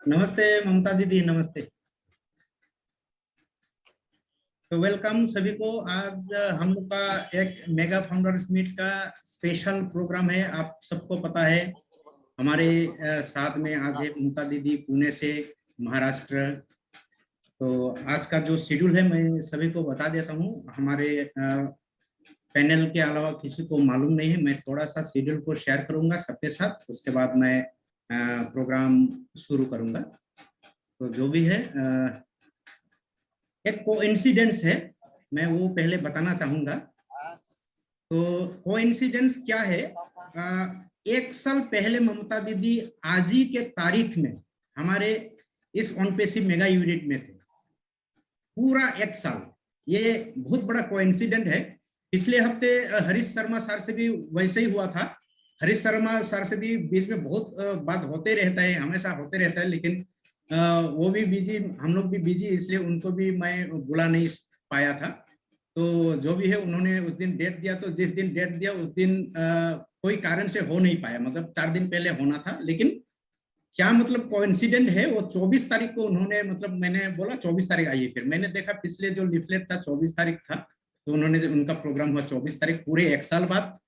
नमस्ते ममता दीदी, नमस्ते। तो वेलकम सभी को। आज हम लोग का एक मेगा फाउंडर्स मीट का स्पेशल प्रोग्राम है। आप सबको पता है हमारे साथ में आज है ममता दीदी पुणे से, महाराष्ट्र। तो आज का जो शेड्यूल है मैं सभी को बता देता हूँ। हमारे पैनल के अलावा किसी को मालूम नहीं है। मैं थोड़ा सा शेड्यूल को शेयर करूंगा सबके साथ, उसके बाद मैं प्रोग्राम शुरू करूंगा। तो जो भी है एक कोइंसिडेंस है, मैं वो पहले बताना चाहूंगा। तो कोइंसिडेंस क्या है? एक साल पहले ममता दीदी आज ही के तारीख में हमारे इस ऑनपेसिव मेगा यूनिट में थे, पूरा एक साल। ये बहुत बड़ा कोइंसिडेंट है। पिछले हफ्ते हरीश शर्मा सर से भी वैसे ही हुआ था। हरीश शर्मा सर से भी बीच में बहुत बात होते रहता है, हमेशा होते रहता है, लेकिन वो भी बिजी, हम लोग भी बिजी, इसलिए उनको भी मैं बुला नहीं पाया था। तो जो भी है उन्होंने उस दिन डेट दिया, तो जिस दिन डेट दिया उस दिन कोई कारण से हो नहीं पाया। मतलब 4 दिन पहले होना था, लेकिन क्या मतलब कोइंसिडेंट है, वो 24 तारीख को उन्होंने, मतलब मैंने बोला 24 तारीख आइए, फिर मैंने देखा पिछले जो लिफलेट था 24 तारीख था, तो उन्होंने उनका प्रोग्राम हुआ 24 तारीख, पूरे एक साल बाद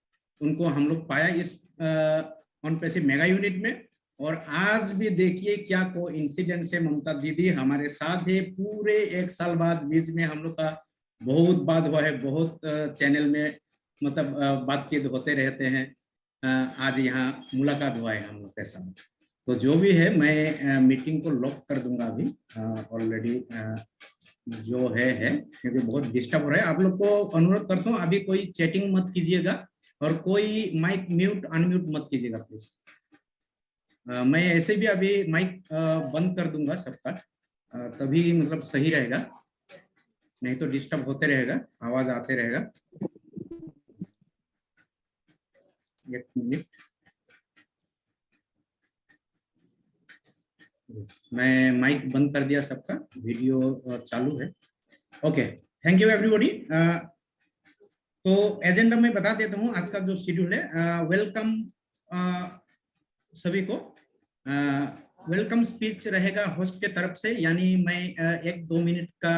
उनको हम लोग पाया इस ऑनपेसिव मेगा यूनिट में। और आज भी देखिए क्या कोइंसिडेंस है, ममता दीदी हमारे साथ है पूरे एक साल बाद। बीच में हम लोग का बहुत बात हुआ है, बहुत चैनल में मतलब बातचीत होते रहते हैं। आज यहाँ मुलाकात हुआ है हम लोग के साथ। तो जो भी है मैं मीटिंग को लॉक कर दूंगा अभी ऑलरेडी। जो है क्योंकि बहुत डिस्टर्ब हो रहा है। आप लोग को अनुरोध करता हूँ अभी कोई चैटिंग मत कीजिएगा और कोई माइक म्यूट अनम्यूट मत कीजिएगा प्लीज। मैं ऐसे भी अभी माइक बंद कर दूंगा सबका, तभी मतलब सही रहेगा, नहीं तो डिस्टर्ब होते रहेगा, आवाज आते रहेगा। एक मिनट, मैं माइक बंद कर दिया सबका, वीडियो चालू है। Okay, thank you everybody. तो एजेंडा में बता देता हूँ आज का जो शेड्यूल है। वेलकम सभी को। वेलकम स्पीच रहेगा होस्ट के तरफ से, यानी मैं 1-2 मिनट का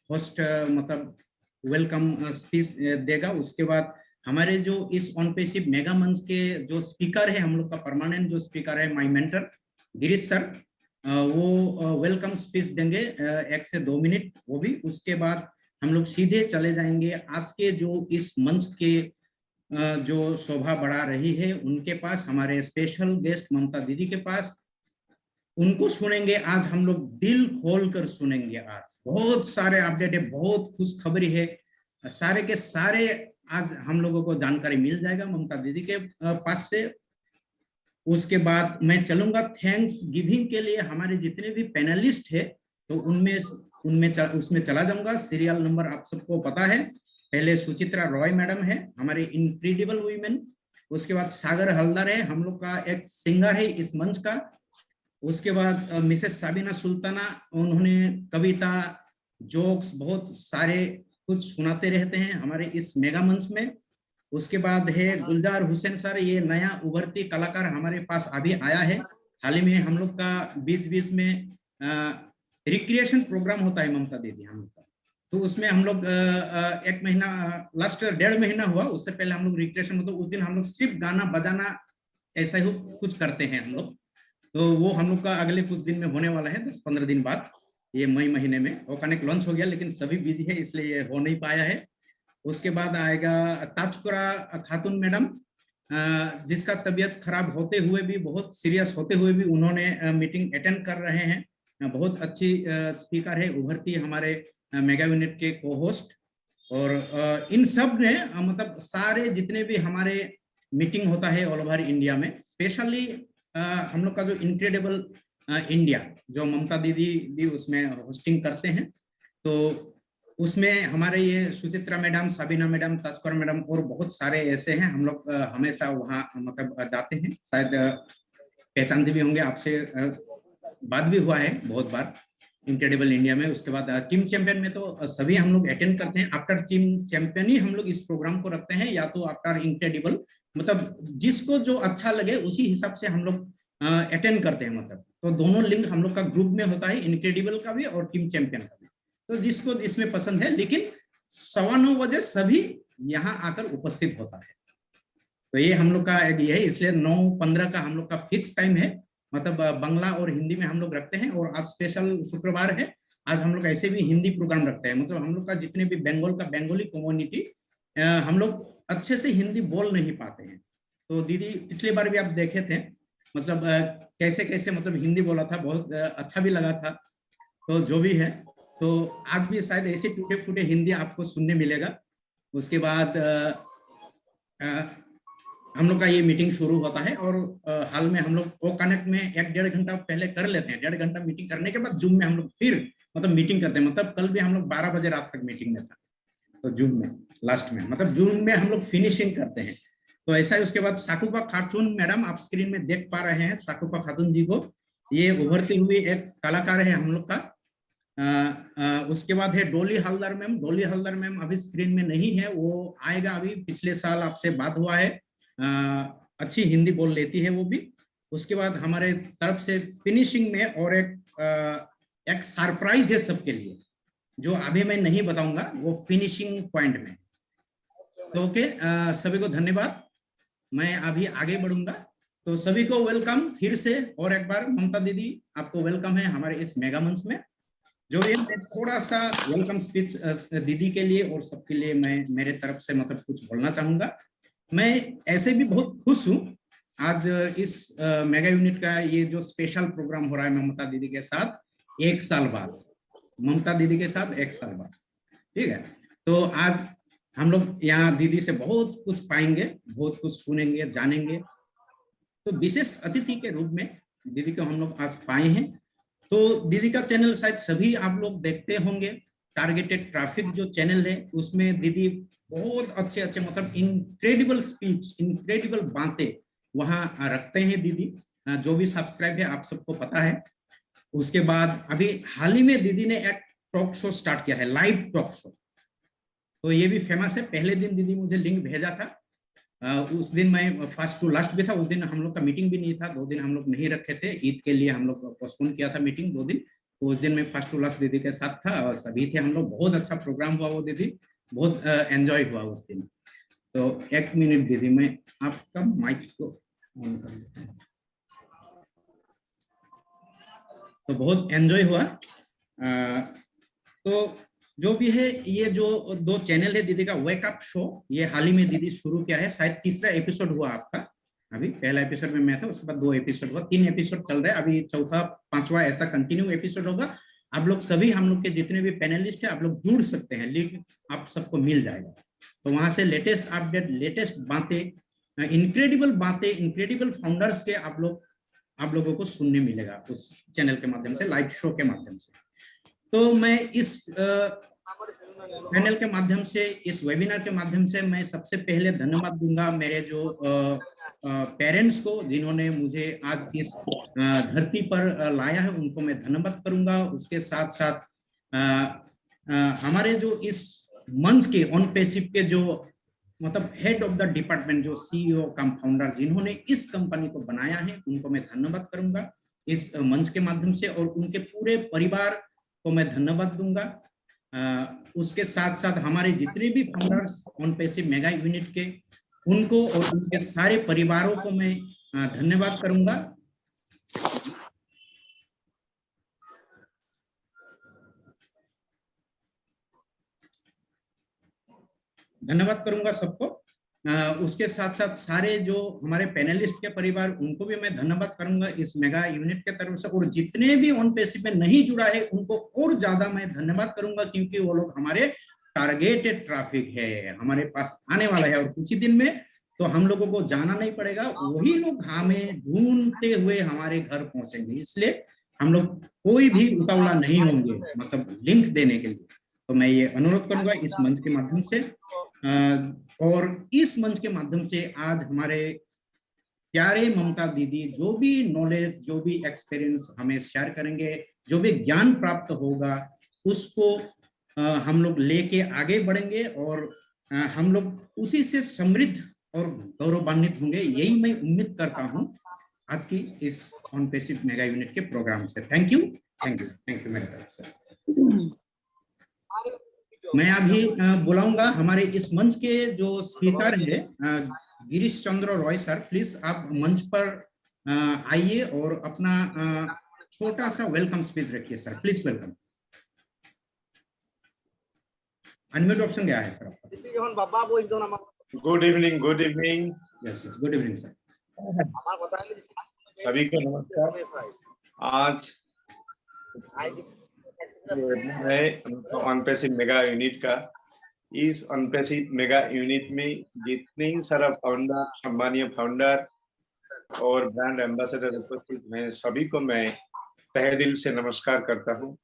होस्ट मतलब वेलकम स्पीच देगा। उसके बाद हमारे जो इस ऑनपेसिव मेगा मंच के जो स्पीकर है, हम लोग का परमानेंट जो स्पीकर है, माय मेंटर गिरीश सर, वो वेलकम स्पीच देंगे 1 से 2 मिनट वो भी। उसके बाद हम लोग सीधे चले जाएंगे आज के जो इस मंच के जो शोभा बढ़ा रही है उनके पास, हमारे स्पेशल गेस्ट ममता दीदी के पास। उनको सुनेंगे आज हम लोग, दिल खोल कर सुनेंगे। आज बहुत सारे अपडेट है, बहुत खुशखबरी है, सारे के सारे आज हम लोगों को जानकारी मिल जाएगा ममता दीदी के पास से। उसके बाद मैं चलूंगा थैंक्स गिविंग के लिए हमारे जितने भी पैनलिस्ट है, तो उसमें चला जाऊंगा। सीरियल नंबर आप सबको पता है। पहले सुचित्रा रॉय मैडम है, हमारे इनक्रेडिबल वुमेन। उसके बाद सागर हलदर है, हम लोग का एक सिंगर है इस मंच का। उसके बाद मिसेस साबिना सुल्ताना, उन्होंने कविता जोक्स बहुत सारे कुछ सुनाते रहते हैं हमारे इस मेगा मंच में। उसके बाद है गुलजार हुसैन सर, ये नया उभरती कलाकार हमारे पास अभी आया है। हाल ही में हम लोग का बीच बीच में रिक्रिएशन प्रोग्राम होता है ममता दीदी हम लोग का, तो उसमें हम लोग 1 महीना, लास्ट 1.5 महीना हुआ, उससे पहले हम लोग रिक्रिएशन, मतलब उस दिन हम लोग सिर्फ गाना बजाना ऐसा ही कुछ करते हैं हम लोग। तो वो हम लोग का अगले कुछ दिन में होने वाला है, 10-15 दिन बाद, ये मई महीने में। वो कनेक्ट लॉन्च हो गया, लेकिन सभी बिजी है इसलिए ये हो नहीं पाया है। उसके बाद आएगा ताजकुरा खातून मैडम, जिसका तबीयत खराब होते हुए भी, बहुत सीरियस होते हुए भी उन्होंने मीटिंग अटेंड कर रहे हैं। बहुत अच्छी स्पीकर है, उभरती हमारे मेगा यूनिट के को होस्ट। और इन सब ने मतलब सारे जितने भी हमारे मीटिंग होता है ऑल ओवर इंडिया में, स्पेशली हम लोग का जो इनक्रेडिबल इंडिया, जो ममता दीदी भी उसमें होस्टिंग करते हैं, तो उसमें हमारे ये Suchitra madam, Sabina madam, तास्कर madam और बहुत सारे ऐसे हैं। हम लोग हमेशा वहाँ मतलब जाते हैं, शायद पहचानते भी होंगे, आपसे बात भी हुआ है बहुत बार इनक्रेडिबल इंडिया में। उसके बाद टीम चैंपियन में तो सभी हम लोग अटेंड करते हैं। आफ्टर टीम चैंपियन ही हम लोग इस प्रोग्राम को रखते हैं, या तो आफ्टर इनक्रेडिबल, मतलब जिसको जो अच्छा लगे उसी हिसाब से हम लोग अटेंड करते हैं। मतलब तो दोनों लिंक हम लोग का ग्रुप में होता है, इनक्रेडिबल का भी और टीम चैंपियन का भी। तो जिसको जिसमें पसंद है, लेकिन 9:15 सभी यहाँ आकर उपस्थित होता है। तो ये हम लोग का ये है, इसलिए 9:15 का हम लोग का फिक्स टाइम है। मतलब बांग्ला और हिंदी में हम लोग रखते हैं, और आज स्पेशल शुक्रवार है, आज हम लोग ऐसे भी हिंदी प्रोग्राम रखते हैं। मतलब हम लोग का जितने भी बंगाल का बंगाली कम्युनिटी, हम लोग अच्छे से हिंदी बोल नहीं पाते हैं। तो दीदी पिछली बार भी आप देखे थे, मतलब कैसे कैसे मतलब हिंदी बोला था, बहुत अच्छा भी लगा था। तो जो भी है, तो आज भी शायद ऐसे टूटे फूटे हिंदी आपको सुनने मिलेगा। उसके बाद हम लोग का ये मीटिंग शुरू होता है, और हाल में हम लोग वो कनेक्ट में 1-1.5 घंटा पहले कर लेते हैं। 1.5 घंटा मीटिंग करने के बाद जूम में हम लोग फिर मतलब मीटिंग करते हैं। मतलब कल भी हम लोग 12 बजे रात तक मीटिंग में था, तो जूम में लास्ट में, मतलब जून में हम लोग फिनिशिंग करते हैं। तो ऐसा ही उसके बाद साकुफा खातून मैडम, आप स्क्रीन में देख पा रहे हैं साकुफा खातून जी को। ये उभरती हुई एक कलाकार है हम लोग का। उसके बाद है डोली हल्दर मैम। डोली हल्दर मैम अभी स्क्रीन में नहीं है, वो आएगा अभी। पिछले साल आपसे बात हुआ है, अच्छी हिंदी बोल लेती है वो भी। उसके बाद हमारे तरफ से फिनिशिंग में और एक सरप्राइज है सबके लिए, जो अभी मैं नहीं बताऊंगा, वो फिनिशिंग पॉइंट में। तो ओके, सभी को धन्यवाद। मैं अभी आगे बढ़ूंगा। तो सभी को वेलकम फिर से, और एक बार ममता दीदी आपको वेलकम है हमारे इस मेगा मंच में। जो ये मैं थोड़ा सा वेलकम स्पीच दीदी के लिए और सबके लिए मैं मेरे तरफ से मतलब कुछ बोलना चाहूंगा। मैं ऐसे भी बहुत खुश हूँ आज इस मेगा यूनिट का ये जो स्पेशल प्रोग्राम हो रहा है ममता दीदी के साथ, 1 साल बाद, ममता दीदी के साथ 1 साल बाद, ठीक है। तो आज हम लोग यहाँ दीदी से बहुत कुछ पाएंगे, बहुत कुछ सुनेंगे, जानेंगे। तो विशेष अतिथि के रूप में दीदी को हम लोग आज पाए हैं। तो दीदी का चैनल शायद सभी आप लोग देखते होंगे, टारगेटेड ट्रैफिक जो चैनल है, उसमें दीदी बहुत अच्छे अच्छे मतलब इनक्रेडिबल स्पीच, इनक्रेडिबल बातें वहां रखते हैं दीदी। जो भी सब्सक्राइब है आप सबको पता है। उसके बाद अभी हाल ही में दीदी ने एक टॉक शो स्टार्ट किया है, लाइव टॉक शो। तो ये भी फेमस है। पहले दिन दीदी मुझे लिंक भेजा था, उस दिन मैं फर्स्ट टू लास्ट भी था। उस दिन हम लोग का मीटिंग भी नहीं था, 2 दिन हम लोग नहीं रखे थे, ईद के लिए हम लोग पोस्टपोन किया था मीटिंग 2 दिन। तो उस दिन मैं फर्स्ट टू लास्ट दीदी के साथ था, और सभी थे हम लोग। बहुत अच्छा प्रोग्राम हुआ वो दीदी, बहुत एंजॉय हुआ उस दिन। तो 1 मिनट दीदी, मैं आपका माइक को ऑन कर देता हूँ। तो बहुत एंजॉय हुआ। तो जो भी है, ये जो 2 चैनल है दीदी का, वेकअप शो, ये हाल ही में दीदी शुरू किया है। शायद 3रा एपिसोड हुआ आपका। अभी पहला एपिसोड में मैं था, उसके बाद 2 एपिसोड हुआ, 3 एपिसोड चल रहा है अभी, चौथा 5वां ऐसा कंटिन्यू एपिसोड होगा। आप लोग सभी, हम लोग के जितने भी पैनलिस्ट है, आप लोग जुड़ सकते हैं, लिंक आप सबको मिल जाएगा। तो वहां से लेटेस्ट अपडेट, लेटेस्ट बातें, इनक्रेडिबल बातें, इनक्रेडिबल फाउंडर्स के आप लोगों को सुनने मिलेगा उस चैनल के माध्यम से, लाइव शो के माध्यम से। तो मैं इस पैनल के माध्यम से, इस वेबिनार के माध्यम से मैं सबसे पहले धन्यवाद दूंगा मेरे जो पेरेंट्स को, जिन्होंने मुझे आज इस धरती पर लाया है, उनको मैं धन्यवाद करूंगा। उसके साथ साथ हमारे जो इस मंच के ऑन पैसिव के जो मतलब हेड ऑफ द डिपार्टमेंट, जो सीईओ कम फाउंडर, जिन्होंने इस कंपनी को बनाया है, उनको मैं धन्यवाद करूंगा इस मंच के माध्यम से, और उनके पूरे परिवार को मैं धन्यवाद दूंगा। उसके साथ साथ हमारे जितने भी founders on passive mega unit के, उनको और उनके सारे परिवारों को मैं धन्यवाद करूंगा। धन्यवाद करूंगा सबको। उसके साथ साथ सारे जो हमारे पैनलिस्ट के परिवार, उनको भी मैं धन्यवाद करूंगा इस मेगा यूनिट के तरफ से। और जितने भी ऑन पैसिव में नहीं जुड़ा है, उनको और ज्यादा मैं धन्यवाद करूंगा, क्योंकि वो लोग हमारे टारगेटेड ट्रैफिक है, हमारे पास आने वाला है, और कुछ ही दिन में तो हम लोगों को जाना नहीं पड़ेगा, वही लोग हमें ढूंढते हुए हमारे घर पहुंचेंगे। इसलिए हम लोग कोई भी उतावला नहीं होंगे मतलब लिंक देने के लिए। तो मैं ये अनुरोध करूंगा इस मंच के माध्यम से। और इस मंच के माध्यम से आज हमारे प्यारे ममता दीदी जो भी नॉलेज, जो भी एक्सपीरियंस हमें शेयर करेंगे, जो भी ज्ञान प्राप्त होगा, उसको हम लोग लेके आगे बढ़ेंगे, और हम लोग उसी से समृद्ध और गौरवान्वित होंगे, यही मैं उम्मीद करता हूं। आज की इस ऑन पैसिव मेगा यूनिट के प्रोग्राम से। थैंक यू मेरी तरफ से। मैं अभी बुलाऊंगा हमारे इस मंच के जो स्पीकर है गिरीश चंद्र रॉय सर, प्लीज आप मंच पर आइए और अपना छोटा सा वेलकम स्पीच रखिए sir, please welcome. Unmute option क्या है सर आपका? Good evening. Yes good evening sir. सभी को नमस्कार। आज ऑन पैसिव मेगा यूनिट का, इस ऑन पैसिव मेगा यूनिट में जितने सारा फाउंडर, सम्मानीय फाउंडर और ब्रांड एम्बेसडर उपस्थित हैं, सभी को मैं तहे दिल से नमस्कार करता हूं,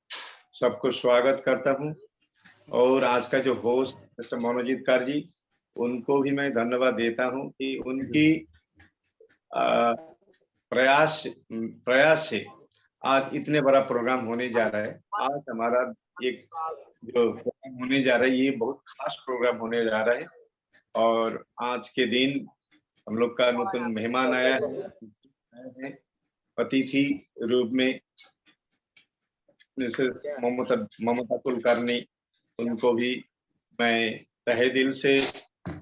सबको स्वागत करता हूं। और आज का जो होस्ट मिस्टर मनोजीत कार जी, उनको भी मैं धन्यवाद देता हूं कि उनकी प्रयास से आज इतने बड़ा प्रोग्राम होने जा रहा है। आज हमारा एक जो प्रोग्राम होने जा रहा है, ये बहुत खास प्रोग्राम होने जा रहा है। और आज के दिन हम लोग का नতুन मेहमान आया है अतिथि रूप में, मिसेस ममता कुलकर्णी। उनको भी मैं तहे दिल से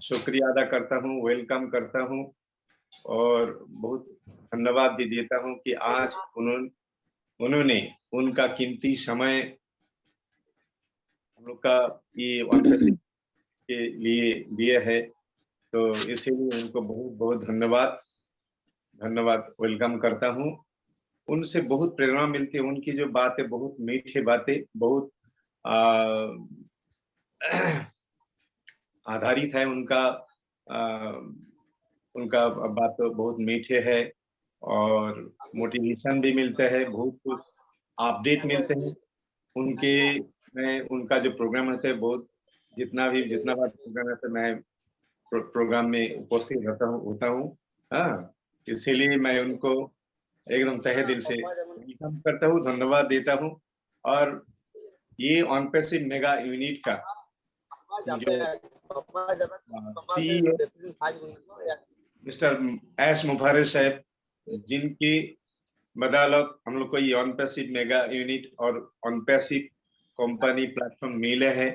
शुक्रिया अदा करता हूँ, वेलकम करता हूँ और बहुत धन्यवाद भी देता हूँ कि आज उन्होंने उनका कीमती समय हम लोग का ये ऑन पैसिव के लिए दिया है, तो इसीलिए उनको बहुत बहुत धन्यवाद वेलकम करता हूँ। उनसे बहुत प्रेरणा मिलती है, उनकी जो बातें बहुत मीठी बातें, बहुत आधारित है उनका बात बहुत मीठे है और मोटिवेशन भी मिलता है, बहुत कुछ अपडेट मिलते हैं उनका जो प्रोग्राम रहता है, बहुत जितना बार प्रोग्राम रहता है, मैं प्रोग्राम में उपस्थित होता हूँ। हाँ, इसीलिए मैं उनको एकदम तहे दिल से वेलकम करता हूँ, धन्यवाद देता हूँ। और ये ऑन पैसिव मेगा यूनिट का जो मिस्टर एस मुफारिस साहब, जिनकी बदौलत हम लोग को ये ऑन पैसिव मेगा यूनिट और ऑन पैसिव कंपनी प्लेटफॉर्म मिले हैं।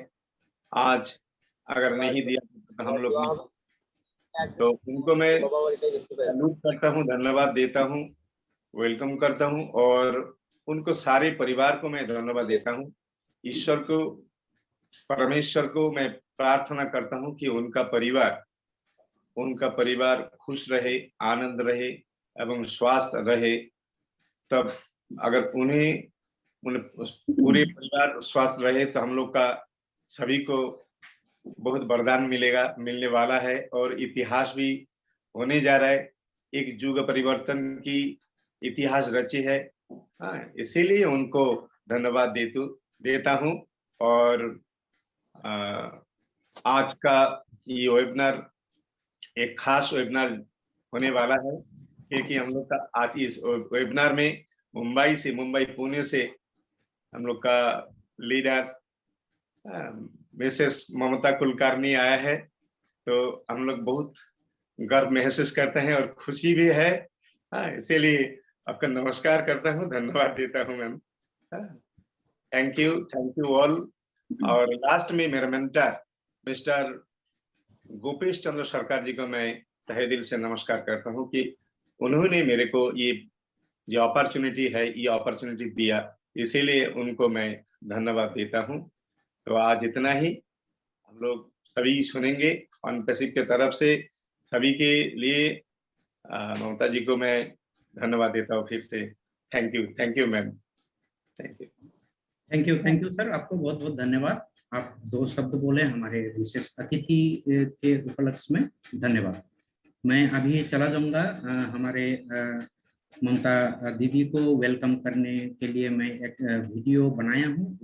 आज अगर नहीं दिया तो हम लोग नहीं, तो उनको मैं सैल्यूट करता हूँ, धन्यवाद देता हूँ, वेलकम करता हूँ और उनको सारे परिवार को मैं धन्यवाद देता हूँ। ईश्वर को, परमेश्वर को मैं प्रार्थना करता हूँ कि उनका परिवार खुश रहे, आनंद रहे एवं स्वस्थ रहे। तब अगर उन्हें पूरे परिवार स्वस्थ रहे तो हम लोग का सभी को बहुत वरदान मिलने वाला है और इतिहास भी होने जा रहा है। एक युग परिवर्तन की इतिहास रची है। इसीलिए उनको धन्यवाद देता हूँ। और आज का ये वेबिनार एक खास वेबिनार होने वाला है, क्योंकि हम लोग का आज इस वेबिनार में मुंबई पुणे से हम लोग का लीडर मिसेस ममता कुलकर्णी आया है। तो हम लोग बहुत गर्व महसूस करते हैं और खुशी भी है। इसीलिए आपका नमस्कार करता हूँ, धन्यवाद देता हूँ मैम। Thank you all. और लास्ट में मेरा मेंटर मिस्टर गोपेश चंद्र सरकार जी को मैं तहे दिल से नमस्कार करता हूँ कि उन्होंने मेरे को ये जो अपॉर्चुनिटी है, ये अपॉर्चुनिटी दिया, इसीलिए उनको मैं धन्यवाद देता हूँ। तो आज इतना ही हम लोग सभी सुनेंगे ऑन पैसिव के तरफ से। सभी के लिए ममता जी को मैं धन्यवाद देता हूँ फिर से। Thank you ma'am. Thank you sir, आपको बहुत बहुत धन्यवाद। आप 2 शब्द बोले हमारे विशेष अतिथि के उपलक्ष्य में, धन्यवाद। मैं अभी चला जाऊंगा। हमारे ममता दीदी को वेलकम करने के लिए मैं एक वीडियो बनाया हूँ।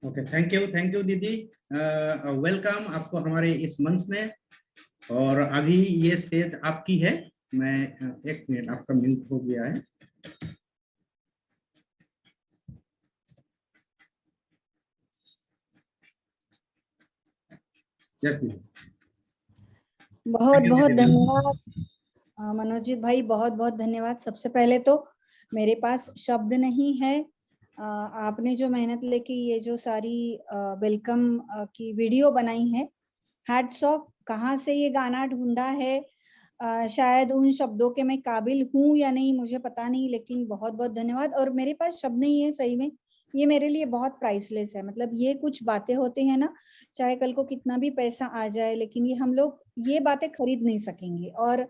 ओके, थैंक यू दीदी। वेलकम आपको हमारे इस मंच में। और अभी ये स्टेज आपकी है। मैं एक मिनट, आपका म्यूट हो गया है। यस दीदी, बहुत थैंक यू बहुत दीदी। धन्यवाद मनोजीत भाई, बहुत बहुत धन्यवाद। सबसे पहले तो मेरे पास शब्द नहीं है। आपने जो मेहनत लेके ये जो सारी वेलकम की वीडियो बनाई है, हैट्स ऑफ। कहाँ से ये गाना ढूंढा है, शायद उन शब्दों के मैं काबिल हूँ या नहीं मुझे पता नहीं, लेकिन बहुत बहुत धन्यवाद। और मेरे पास शब्द नहीं है सही में, ये मेरे लिए बहुत प्राइसलेस है। मतलब ये कुछ बातें होती है ना, चाहे कल को कितना भी पैसा आ जाए, लेकिन ये हम लोग ये बातें खरीद नहीं सकेंगे। और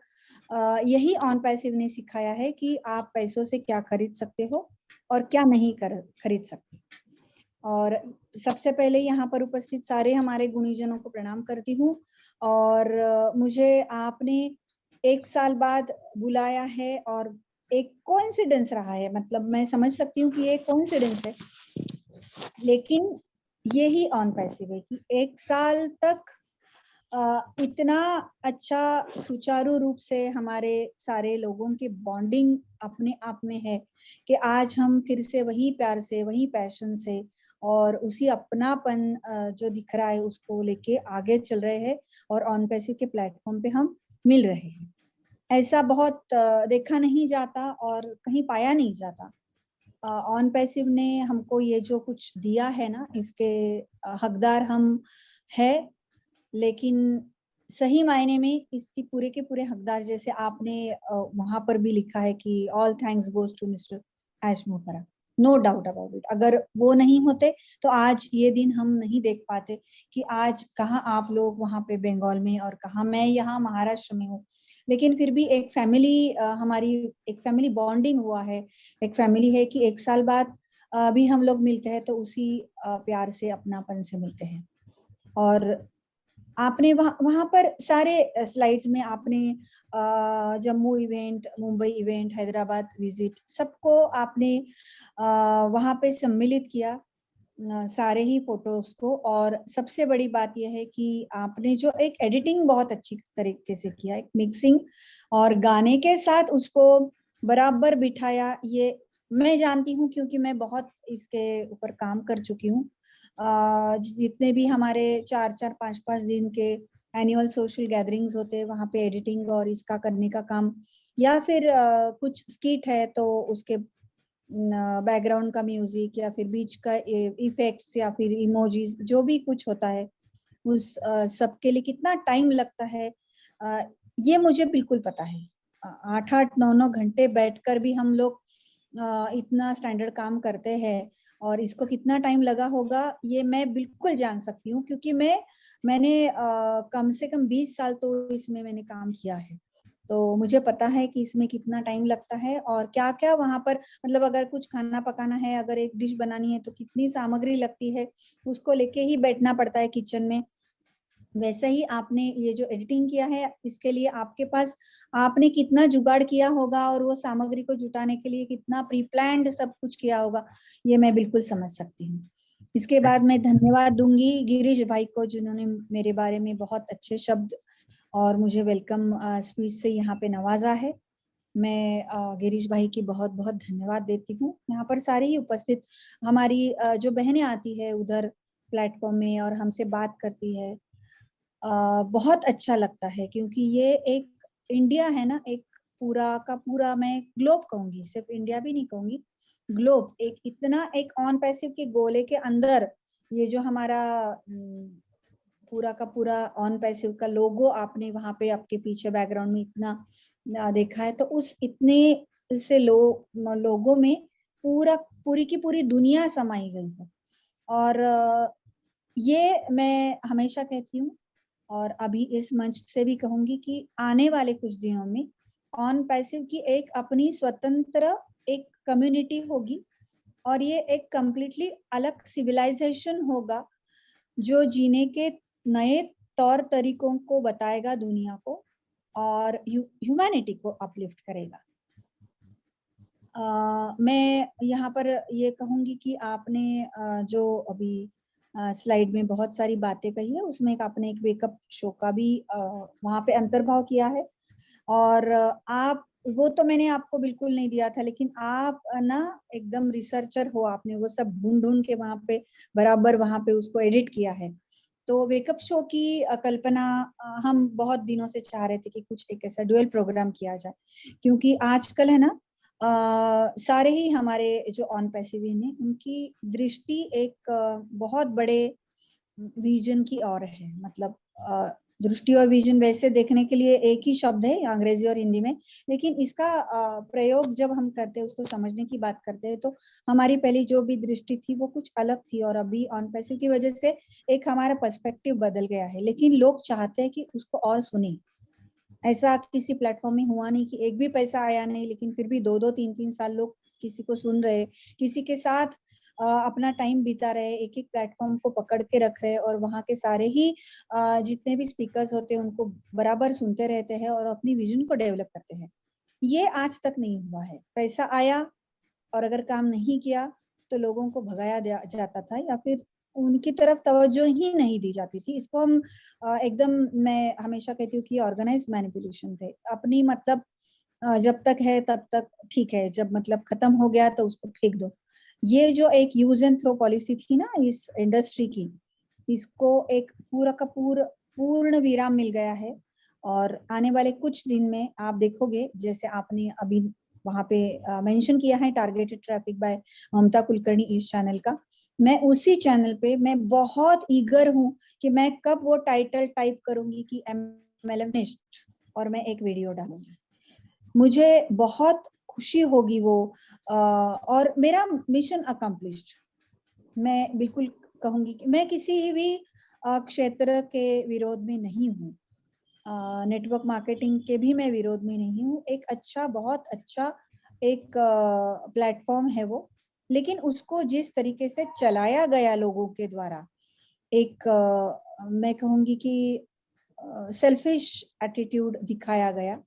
यही ऑन पैसिव ने सिखाया है कि आप पैसों से क्या खरीद सकते हो और क्या नहीं खरीद सकते। और सबसे पहले यहाँ पर उपस्थित सारे हमारे गुणीजनों को प्रणाम करती हूँ। और मुझे आपने 1 साल बाद बुलाया है और एक कोइंसिडेंस रहा है। मतलब मैं समझ सकती हूँ कि ये कोइंसिडेंस है, लेकिन यही ऑन पैसिव है कि 1 साल तक इतना अच्छा सुचारू रूप से हमारे सारे लोगों की बॉन्डिंग अपने आप में है कि आज हम फिर से वही प्यार से, वही पैशन से और उसी अपनापन जो दिख रहा है उसको लेके आगे चल रहे हैं और ऑन पैसिव के प्लेटफॉर्म पे हम मिल रहे हैं। ऐसा बहुत देखा नहीं जाता और कहीं पाया नहीं जाता। ऑन पैसिव ने हमको ये जो कुछ दिया है ना, इसके हकदार हम है, लेकिन सही मायने में इसकी पूरे के पूरे हकदार, जैसे आपने वहां पर भी लिखा है कि all thanks goes to mister Ash Mopara, no doubt about it. अगर वो नहीं होते तो आज ये दिन हम नहीं देख पाते कि आज कहाँ आप लोग वहां पे बंगाल में और कहाँ मैं यहाँ महाराष्ट्र में हूँ। लेकिन फिर भी एक फैमिली, हमारी एक फैमिली बॉन्डिंग हुआ है, एक फैमिली है कि 1 साल बाद भी हम लोग मिलते हैं तो उसी प्यार से, अपनापन से मिलते हैं। और आपने वहां पर सारे स्लाइड्स में आपने Jammu event, Mumbai event, Hyderabad visit, सबको आपने वहां पे सम्मिलित किया, सारे ही फोटोज को। और सबसे बड़ी बात यह है कि आपने जो एक एडिटिंग बहुत अच्छी तरीके से किया, एक मिक्सिंग और गाने के साथ उसको बराबर बिठाया। ये मैं जानती हूँ क्योंकि मैं बहुत इसके ऊपर काम कर चुकी हूँ। जितने भी हमारे 4-4, 5-5 दिन के एनुअल सोशल गैदरिंग्स होते हैं, वहाँ पे एडिटिंग और इसका करने का काम, या फिर कुछ स्किट है तो उसके बैकग्राउंड का म्यूजिक या फिर बीच का इफेक्ट्स या फिर इमोजीज, जो भी कुछ होता है उस सब के लिए कितना टाइम लगता है, ये मुझे बिल्कुल पता है। 8-8, 9-9 घंटे बैठकर भी हम लोग इतना स्टैंडर्ड काम करते हैं और इसको कितना टाइम लगा होगा ये मैं बिल्कुल जान सकती हूँ, क्योंकि मैंने कम से कम 20 साल तो इसमें मैंने काम किया है। तो मुझे पता है कि इसमें कितना टाइम लगता है और क्या क्या वहां पर, मतलब अगर कुछ खाना पकाना है, अगर एक डिश बनानी है तो कितनी सामग्री लगती है, उसको लेके ही बैठना पड़ता है किचन में। वैसे ही आपने ये जो एडिटिंग किया है, इसके लिए आपके पास आपने कितना जुगाड़ किया होगा और वो सामग्री को जुटाने के लिए कितना प्री प्लान्ड सब कुछ किया होगा, ये मैं बिल्कुल समझ सकती हूँ। इसके बाद मैं धन्यवाद दूंगी गिरीश भाई को, जिन्होंने मेरे बारे में बहुत अच्छे शब्द और मुझे वेलकम स्पीच से यहाँ पे नवाजा है। मैं गिरीश भाई की बहुत बहुत धन्यवाद देती हूँ। यहाँ पर सारे ही उपस्थित हमारी जो बहनें आती है उधर प्लेटफॉर्म में और हमसे बात करती है, बहुत अच्छा लगता है, क्योंकि ये एक इंडिया है ना, एक पूरा का पूरा, मैं ग्लोब कहूंगी, सिर्फ इंडिया भी नहीं कहूंगी, ग्लोब, एक इतना एक ऑन पैसिव के गोले के अंदर ये जो हमारा पूरा का पूरा ऑन पैसिव का लोगो आपने वहां पे आपके पीछे बैकग्राउंड में इतना देखा है, तो उस इतने से लोगों में पूरी की पूरी दुनिया समाई गई है। और ये मैं हमेशा कहती हूँ और अभी इस मंच से भी कहूंगी कि आने वाले कुछ दिनों में ऑन पैसिव की एक अपनी स्वतंत्र एक कम्युनिटी होगी और ये एक कंप्लीटली अलग सिविलाइजेशन होगा जो जीने के नए तौर तरीकों को बताएगा दुनिया को और ह्यूमैनिटी को अपलिफ्ट करेगा। मैं यहाँ पर ये कहूंगी कि आपने जो अभी स्लाइड में बहुत सारी बातें कही है, उसमें एक आपने एक वेकअप शो का भी वहां पे अंतर्भाव किया है। और आप वो तो मैंने आपको बिल्कुल नहीं दिया था, लेकिन आप ना एकदम रिसर्चर हो, आपने वो सब ढूंढ ढूंढ के वहां पे बराबर वहां पे उसको एडिट किया है। तो वेकअप शो की कल्पना हम बहुत दिनों से चाह रहे थे कि कुछ एक ऐसा डुअल प्रोग्राम किया जाए, क्योंकि आजकल है ना सारे ही हमारे जो ऑन पैसिव हैं उनकी दृष्टि एक बहुत बड़े विजन की ओर है। मतलब दृष्टि और विजन वैसे देखने के लिए एक ही शब्द है अंग्रेजी और हिंदी में, लेकिन इसका प्रयोग जब हम करते हैं, उसको समझने की बात करते हैं, तो हमारी पहली जो भी दृष्टि थी वो कुछ अलग थी, और अभी ऑन पैसिव की वजह से एक हमारा पर्सपेक्टिव बदल गया है। लेकिन लोग चाहते हैं कि उसको और सुने। ऐसा किसी प्लेटफॉर्म में हुआ नहीं कि एक भी पैसा आया नहीं, लेकिन फिर भी 2-2 3-3 साल लोग किसी को सुन रहे, किसी के साथ अपना टाइम बिता रहे, एक एक प्लेटफॉर्म को पकड़ के रख रहे, और वहाँ के सारे ही जितने भी स्पीकर्स होते हैं उनको बराबर सुनते रहते हैं और अपनी विजन को डेवलप करते हैं। ये आज तक नहीं हुआ है। पैसा आया और अगर काम नहीं किया तो लोगों को भगाया जाता था, या फिर उनकी तरफ तवज्जो ही नहीं दी जाती थी। इसको हम एकदम, मैं हमेशा कहती हूँ कि ऑर्गेनाइज मैनिपुलेशन थे। अपनी मतलब जब तक है तब तक ठीक है, जब मतलब खत्म हो गया तो उसको फेंक दो। ये जो एक यूज एंड थ्रो पॉलिसी थी ना इस इंडस्ट्री की, इसको एक पूरा का पूर्ण विराम मिल गया है। और आने वाले कुछ दिन में आप देखोगे, जैसे आपने अभी वहां पे मेंशन किया है टारगेटेड ट्रैफिक बाय ममता कुलकर्णी इस चैनल का, मैं उसी चैनल पे मैं बहुत ईगर हूँ कि मैं कब वो टाइटल टाइप करूंगी कि MLM फिनिश्ड, और मैं एक वीडियो डालूंगी। मुझे बहुत खुशी होगी वो, और मेरा मिशन अकम्प्लिश्ड। मैं बिल्कुल कहूंगी कि मैं किसी भी क्षेत्र के विरोध में नहीं हूँ, नेटवर्क मार्केटिंग के भी मैं विरोध में नहीं हूँ। एक अच्छा, बहुत अच्छा एक प्लेटफॉर्म है वो, लेकिन उसको जिस तरीके से चलाया गया लोगों के द्वारा, एक मैं कहूंगी कि सेल्फिश एटीट्यूड दिखाया गया,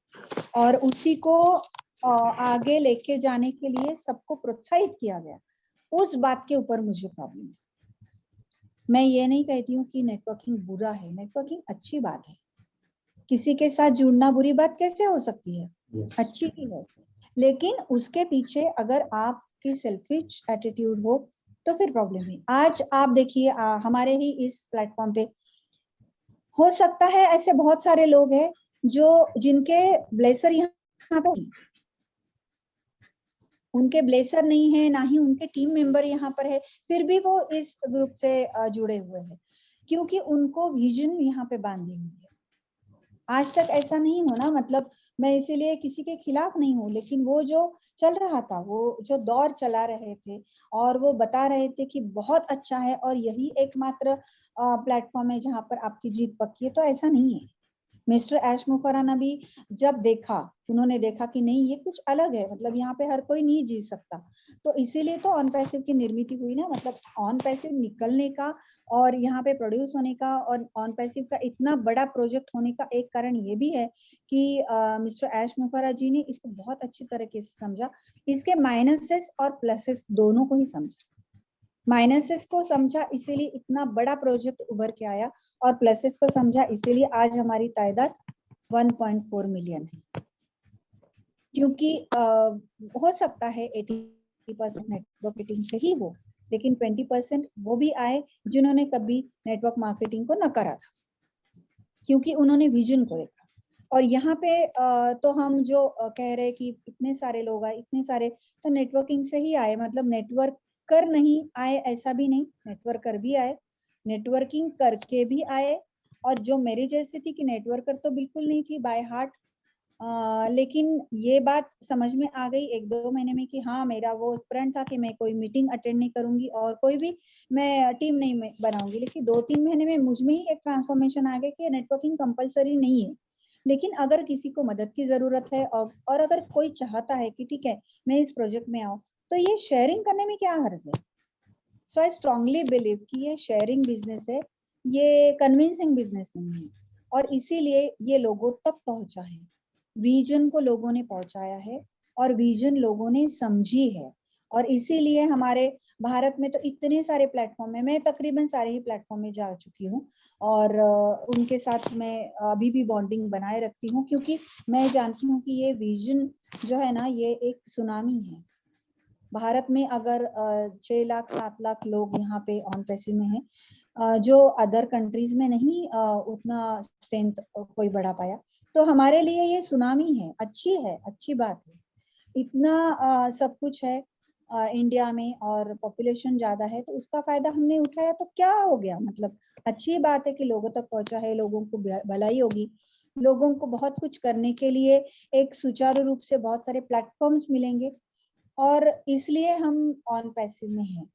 और उसी को आगे लेके जाने के लिए सबको प्रोत्साहित किया गया। उस बात के ऊपर मुझे प्रॉब्लम है। मैं ये नहीं कहती हूँ कि नेटवर्किंग बुरा है, नेटवर्किंग अच्छी बात है। किसी के साथ जुड़ना बुरी बात कैसे हो सकती है? अच्छी ही है। लेकिन उसके पीछे अगर आपकी सेल्फिश एटीट्यूड हो तो फिर प्रॉब्लम है। आज आप देखिए हमारे ही इस प्लेटफॉर्म पे हो सकता है ऐसे बहुत सारे लोग हैं जो जिनके ब्लेसर यहाँ पर, उनके ब्लेसर नहीं है, ना ही उनके टीम मेंबर यहाँ पर है, फिर भी वो इस ग्रुप से जुड़े हुए हैं, क्योंकि उनको विजन यहाँ पे बांधी हुई है। आज तक ऐसा नहीं होना, मतलब मैं इसीलिए किसी के खिलाफ नहीं हूँ, लेकिन वो जो चल रहा था, वो जो दौर चला रहे थे और वो बता रहे थे कि बहुत अच्छा है और यही एकमात्र प्लेटफॉर्म है जहां पर आपकी जीत पक्की है, तो ऐसा नहीं है। मिस्टर ऐश मुफराना भी जब देखा, उन्होंने देखा कि नहीं ये कुछ अलग है, मतलब यहाँ पे हर कोई नहीं जीत सकता, तो इसीलिए तो ऑन पैसिव की निर्मित हुई ना। मतलब ऑन पैसिव निकलने का और यहाँ पे प्रोड्यूस होने का और ऑन पैसिव का इतना बड़ा प्रोजेक्ट होने का एक कारण ये भी है कि मिस्टर ऐश मुफरा जी ने इसको बहुत अच्छी तरीके से समझा, इसके माइनसेस और प्लसेस दोनों को ही समझा। माइनसेस को समझा इसीलिए इतना बड़ा प्रोजेक्ट उभर के आया, और प्लसेस को समझा इसीलिए आज हमारी तादाद 1.4 मिलियन है। क्योंकि हो सकता है 80% नेटवर्क मार्केटिंग से ही हो, लेकिन 20% वो भी आए जिन्होंने कभी नेटवर्क मार्केटिंग को नकारा था, क्योंकि उन्होंने विजन को देखा। और यहाँ पे तो हम जो कह रहे हैं कि इतने सारे लोग आए, इतने सारे तो नेटवर्किंग से ही आए, मतलब नेटवर्कर नहीं आए ऐसा भी नहीं, नेटवर्कर भी आए, नेटवर्किंग करके भी आए, और जो मेरी जैसी थी कि नेटवर्कर तो बिल्कुल नहीं थी बाय हार्ट, लेकिन ये बात समझ में आ गई 1-2 महीने में कि हाँ, मेरा वो प्रण था कि मैं कोई मीटिंग अटेंड नहीं करूंगी और कोई भी मैं टीम नहीं बनाऊंगी, लेकिन 2-3 महीने में मुझ में ही एक ट्रांसफॉर्मेशन आ गया कि नेटवर्किंग कंपलसरी नहीं है, लेकिन अगर किसी को मदद की जरूरत है और अगर कोई चाहता है कि ठीक है मैं इस प्रोजेक्ट में आऊँ, तो ये शेयरिंग करने में क्या हर्ज है। सो आई स्ट्रांगली बिलीव कि ये शेयरिंग बिजनेस है, ये कन्विंसिंग बिजनेस नहीं है, और इसीलिए ये लोगों तक पहुंचा है। विजन को लोगों ने पहुंचाया है और विजन लोगों ने समझी है, और इसीलिए हमारे भारत में तो इतने सारे प्लेटफॉर्म है, मैं तकरीबन सारे ही प्लेटफॉर्म में जा चुकी हूँ और उनके साथ मैं अभी भी बॉन्डिंग बनाए रखती हूँ, क्योंकि मैं जानती हूँ कि ये विजन जो है ना, ये एक सुनामी है। भारत में अगर 6 लाख 7 लाख लोग यहाँ पे ऑन पैसिव में है, जो अदर कंट्रीज में नहीं उतना स्ट्रेंथ कोई बढ़ा पाया, तो हमारे लिए ये सुनामी है, अच्छी बात है। इतना सब कुछ है इंडिया में और पॉपुलेशन ज्यादा है, तो उसका फायदा हमने उठाया तो क्या हो गया, मतलब अच्छी बात है कि लोगों तक पहुंचा है, लोगों को भलाई होगी, लोगों को बहुत कुछ करने के लिए एक सुचारू रूप से बहुत सारे प्लेटफॉर्म्स मिलेंगे, और इसलिए हम ऑन पैसिव में हैं।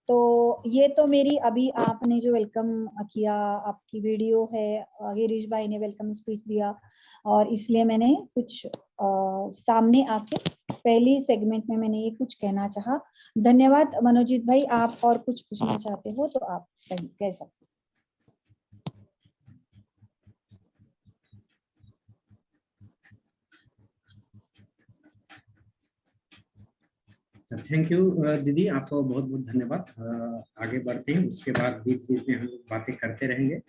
तो ये तो मेरी अभी आपने जो वेलकम किया, आपकी वीडियो है, गिरीश भाई ने वेलकम स्पीच दिया, और इसलिए मैंने कुछ सामने आके पहली सेगमेंट में मैंने ये कुछ कहना चाहा। धन्यवाद। मनोजीत भाई, आप और कुछ पूछना चाहते हो तो आप कह सकते। थैंक यू दीदी, आपको बहुत बहुत धन्यवाद। आगे बढ़ते हैं, उसके बाद बीच बीच में हम लोग बातें करते रहेंगे।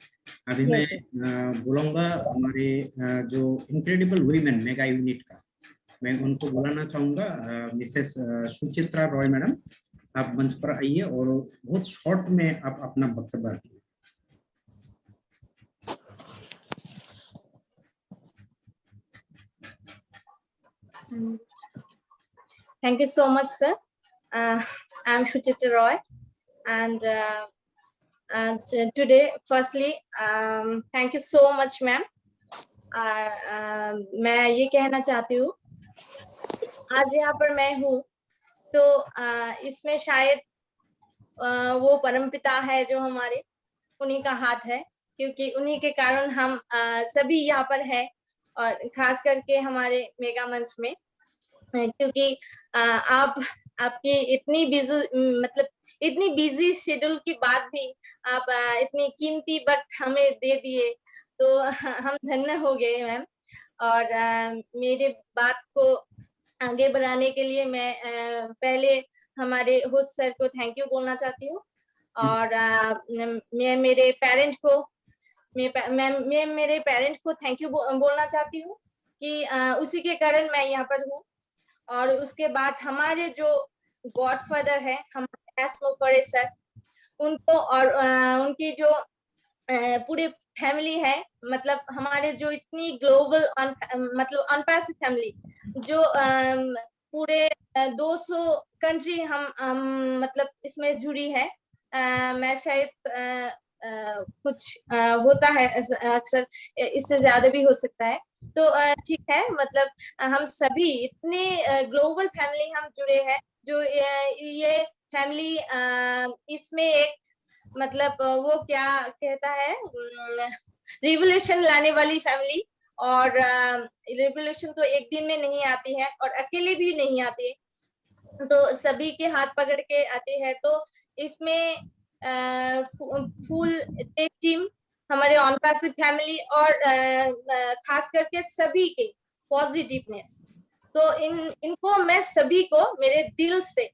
अभी मैं बोलूँगा हमारे जो इनक्रेडिबल वुमेन मेगा यूनिट का, मैं उनको बुलाना चाहूँगा। मिसेस सुचित्रा रॉय मैडम, आप मंच पर आइए और बहुत शॉर्ट में आप अपना वक्तव्य रखिए। Thank you so much, sir. I'm Suchitra Roy, and today, firstly, thank you so much, ma'am. मैं ये कहना चाहती हूँ, आज यहाँ पर मैं हूँ, तो इसमें शायद वो परमपिता है जो हमारे, उन्हीं का हाथ है, क्योंकि उन्हीं के कारण हम सभी यहाँ पर हैं, और खास करके हमारे मेगा मंच में, क्योंकि आपकी इतनी बिजी शेड्यूल के बाद भी आप इतनी कीमती वक्त हमें दे दिए, तो हम धन्य हो गए मैम। और मेरे बात को आगे बढ़ाने के लिए मैं पहले हमारे होस्ट सर को थैंक यू बोलना चाहती हूँ, और मैं मेरे पेरेंट को थैंक यू बोलना चाहती हूँ कि उसी के कारण मैं यहाँ पर हूँ। और उसके बाद हमारे जो गॉडफादर है, हमारे एस मोपरे सर, उनको और उनकी जो पूरे फैमिली है, मतलब हमारे जो इतनी ग्लोबल मतलब अनपैसिव फैमिली, जो पूरे 200 कंट्री हम मतलब इसमें जुड़ी है। मैं शायद कुछ होता है अक्सर, इससे ज्यादा भी हो सकता है, तो ठीक है, मतलब हम सभी इतने ग्लोबल फैमिली हम जुड़े हैं, जो ये फैमिली इसमें एक मतलब वो क्या कहता है, रिवोल्यूशन लाने वाली फैमिली। और रिवोल्यूशन तो एक दिन में नहीं आती है, और अकेले भी नहीं आती, तो सभी के हाथ पकड़ के आती है। तो इसमें फुल टीम, हमारे ऑन पैसिव फैमिली, और खास करके सभी के पॉजिटिवनेस, तो इनको मैं सभी को मेरे दिल से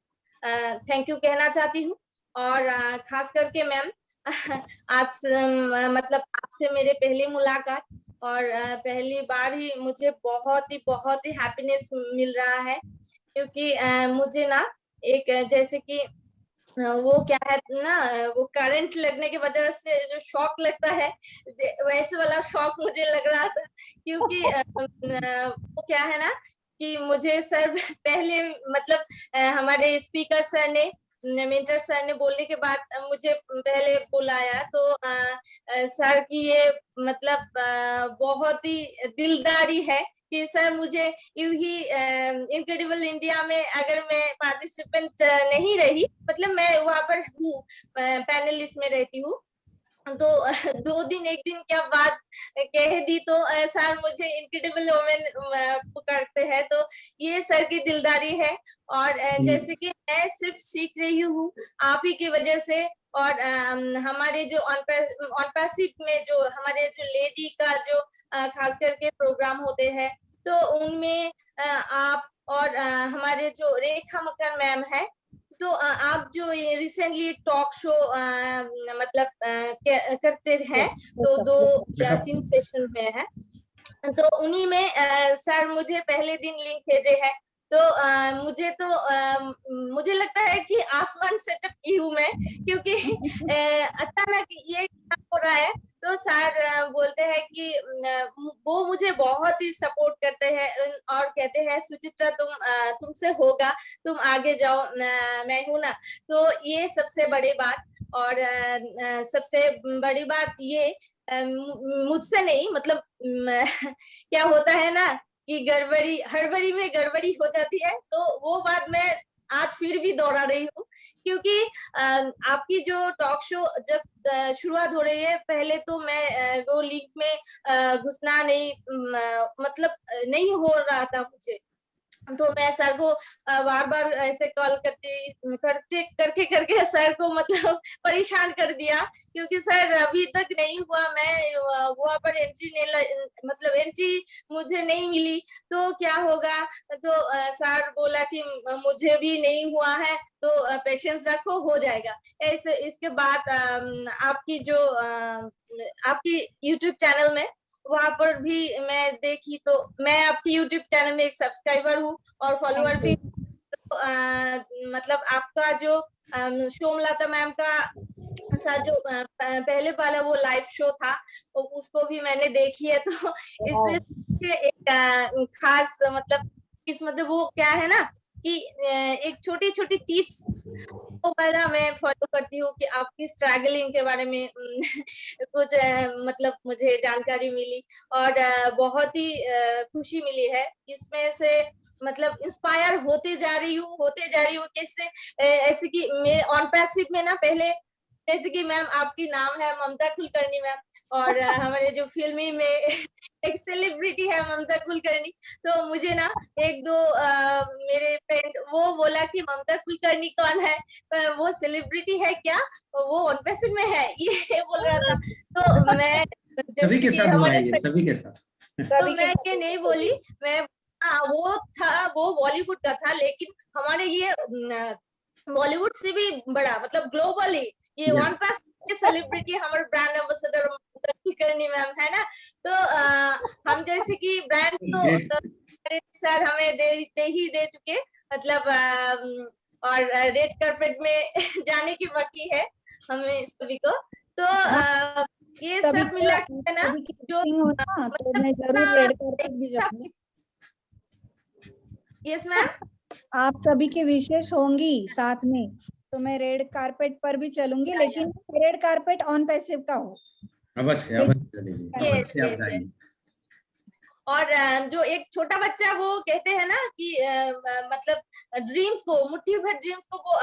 थैंक यू कहना चाहती हूँ। और खास करके मैम, आज मतलब आपसे मेरे पहली मुलाकात, और पहली बार ही मुझे बहुत ही हैप्पीनेस मिल रहा है, क्योंकि मुझे ना एक जैसे कि वो क्या है ना, वो करंट लगने की वजह से जो शॉक लगता है, वैसे वाला शॉक मुझे लग रहा था, क्योंकि वो क्या है ना कि मुझे सर पहले मतलब हमारे स्पीकर सर ने, मेंटर सर ने बोलने के बाद मुझे पहले बुलाया, तो सर की ये मतलब बहुत ही दिलदारी है कि सर मुझे यूं ही इनक्रेडिबल इंडिया में अगर मैं पार्टिसिपेंट नहीं रही, मतलब मैं वहां पर हूँ, पैनलिस्ट में रहती हूँ, तो 2 दिन 1 दिन क्या बात कह दी, तो सर मुझे इनक्रेडिबल वुमेन पुकारते हैं, तो ये सर की दिलदारी है। और जैसे कि मैं सिर्फ सीख रही हूँ आप ही की वजह से, और हमारे जो ऑन पैसिव में जो हमारे जो लेडी का जो खास करके प्रोग्राम होते हैं, तो उनमें आप और हमारे जो रेखा मक्कर मैम है, तो आप जो रिसेंटली टॉक शो मतलब करते हैं, तो 2 या 3 सेशन में है, तो उन्हीं में सर मुझे पहले दिन लिंक भेजे हैं। तो मुझे लगता है कि आसमान से टपकी हूँ मैं, क्योंकि अचानक ये क्या हो रहा है, तो सर बोलते हैं कि वो मुझे बहुत ही सपोर्ट करते हैं और कहते हैं सुचित्रा तुमसे होगा, तुम आगे जाओ, मैं हूं ना। तो ये सबसे बड़ी बात, और सबसे बड़ी बात ये मुझसे नहीं, मतलब क्या होता है ना कि हड़बड़ी में गड़बड़ी हो जाती है, तो वो बात मैं आज फिर भी दोहरा रही हूँ, क्योंकि आपकी जो टॉक शो जब शुरुआत हो रही है, पहले तो मैं वो लिंक में घुसना नहीं, मतलब नहीं हो रहा था मुझे, तो मैं सर को बार बार ऐसे कॉल करके सर को मतलब परेशान कर दिया, क्योंकि सर अभी तक नहीं हुआ, मैं वहाँ पर मतलब एंट्री मुझे नहीं मिली, तो क्या होगा। तो सर बोला कि मुझे भी नहीं हुआ है, तो पेशेंस रखो, हो जाएगा। ऐसे इसके बाद आपकी जो आपकी यूट्यूब चैनल में, वहां पर भी मैं देखी, तो मैं आपकी यूट्यूब चैनल में एक सब्सक्राइबर हूँ और फॉलोअर भी। तो मतलब आपका जो सोमलता मैम का साथ जो पहले वाला वो लाइव शो था, तो उसको भी मैंने देखी है, तो इसमें एक खास मतलब मतलब वो क्या है ना कि एक छोटी छोटी टिप्स वो पहला मैं फॉलो करती हूँ कि आपकी स्ट्रगलिंग के बारे में कुछ मतलब मुझे जानकारी मिली, और बहुत ही खुशी मिली है इसमें से, मतलब इंस्पायर होते जा रही हूँ कैसे, ऐसे कि मैं ऑन पैसिव में ना, पहले जैसे कि मैम आपकी नाम है ममता कुलकर्णी मैम, और हमारे जो फिल्मी में एक सेलिब्रिटी है ममता कुलकर्णी, तो मुझे ना एक दो मेरे फ्रेंड वो बोला कि ममता कुलकर्णी कौन है, वो सेलिब्रिटी है क्या, वो ऑन पैसिव में है, ये बोल रहा था। तो मैं सभी के साथ हुआ है ये, सभी के साथ। तो मैं ये नहीं बोली, मैं वो था, वो बॉलीवुड का था, लेकिन हमारे ये बॉलीवुड से भी बड़ा, मतलब ग्लोबली ये वन पास सेलिब्रिटी हमारे ब्रांड एम्बेसडर कुलकर्णी मैम है ना। तो हम जैसे कि ब्रांड तो सर हमें दे चुके, मतलब और रेड कार्पेट में जाने की बाकी है हमें सभी को। तो ये सब मिला के ना जो तो मैं जरूर रेड कार्पेट भी जाऊंगी। यस मैम, आप सभी की विशेष होंगी साथ में, तो मैं रेड कारपेट पर भी चलूंगी, लेकिन रेड कारपेट ऑन पैसिव का हो। अवश्य अवश्य आप जाएंगे। और जो एक छोटा बच्चा वो कहते हैं ना कि मतलब ड्रीम्स को, मुट्ठी भर ड्रीम्स को वो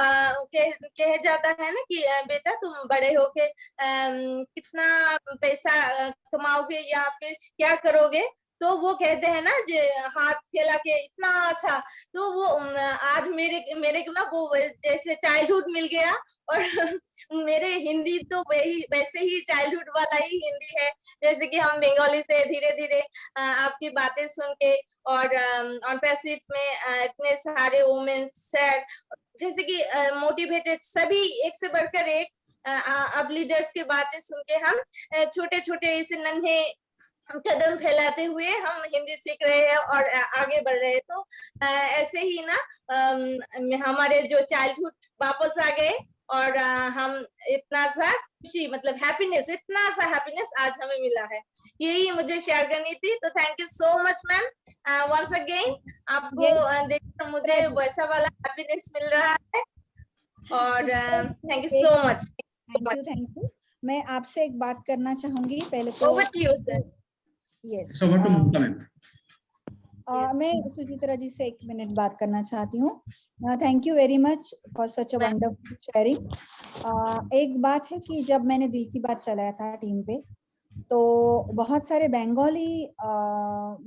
कह जाता है ना कि बेटा तुम बड़े होके कितना पैसा कमाओगे या फिर क्या करोगे, तो वो कहते हैं ना जो हाथ फैला के इतना आशा, तो वो आज मेरे को ना वो जैसे चाइल्डहुड मिल गया, और मेरे हिंदी तो वैसे ही चाइल्डहुड वाला ही हिंदी है, जैसे कि हम बंगाली से धीरे धीरे आपकी बातें सुन के, और ऑन पैसिव में इतने सारे वुमेन सर जैसे कि मोटिवेटेड, सभी एक से बढ़कर एक अब लीडर्स की बातें सुन के हम छोटे छोटे ऐसे नन्हे कदम फैलाते हुए हम हिंदी सीख रहे हैं और आगे बढ़ रहे हैं। तो ऐसे ही ना हमारे जो चाइल्डहुड वापस आ गए, और हम इतना सा खुशी, मतलब हैप्पीनेस, इतना सा हैप्पीनेस आज हमें मिला है, यही मुझे शेयर करनी थी। तो thank you so much ma'am, once again आपको देखकर मुझे वैसा वाला हैप्पीनेस मिल रहा है, और thank you so much. Thank you. मैं आपसे एक बात करना चाहूंगी, पहले तो over to you sir. Yes, मैं सुचित्रा जी से 1 मिनट बात करना चाहती हूँ। Thank you very much for such a wonderful sharing. एक बात है कि जब मैंने दिल की बात चलाया था टीम पे, तो बहुत सारे बंगाली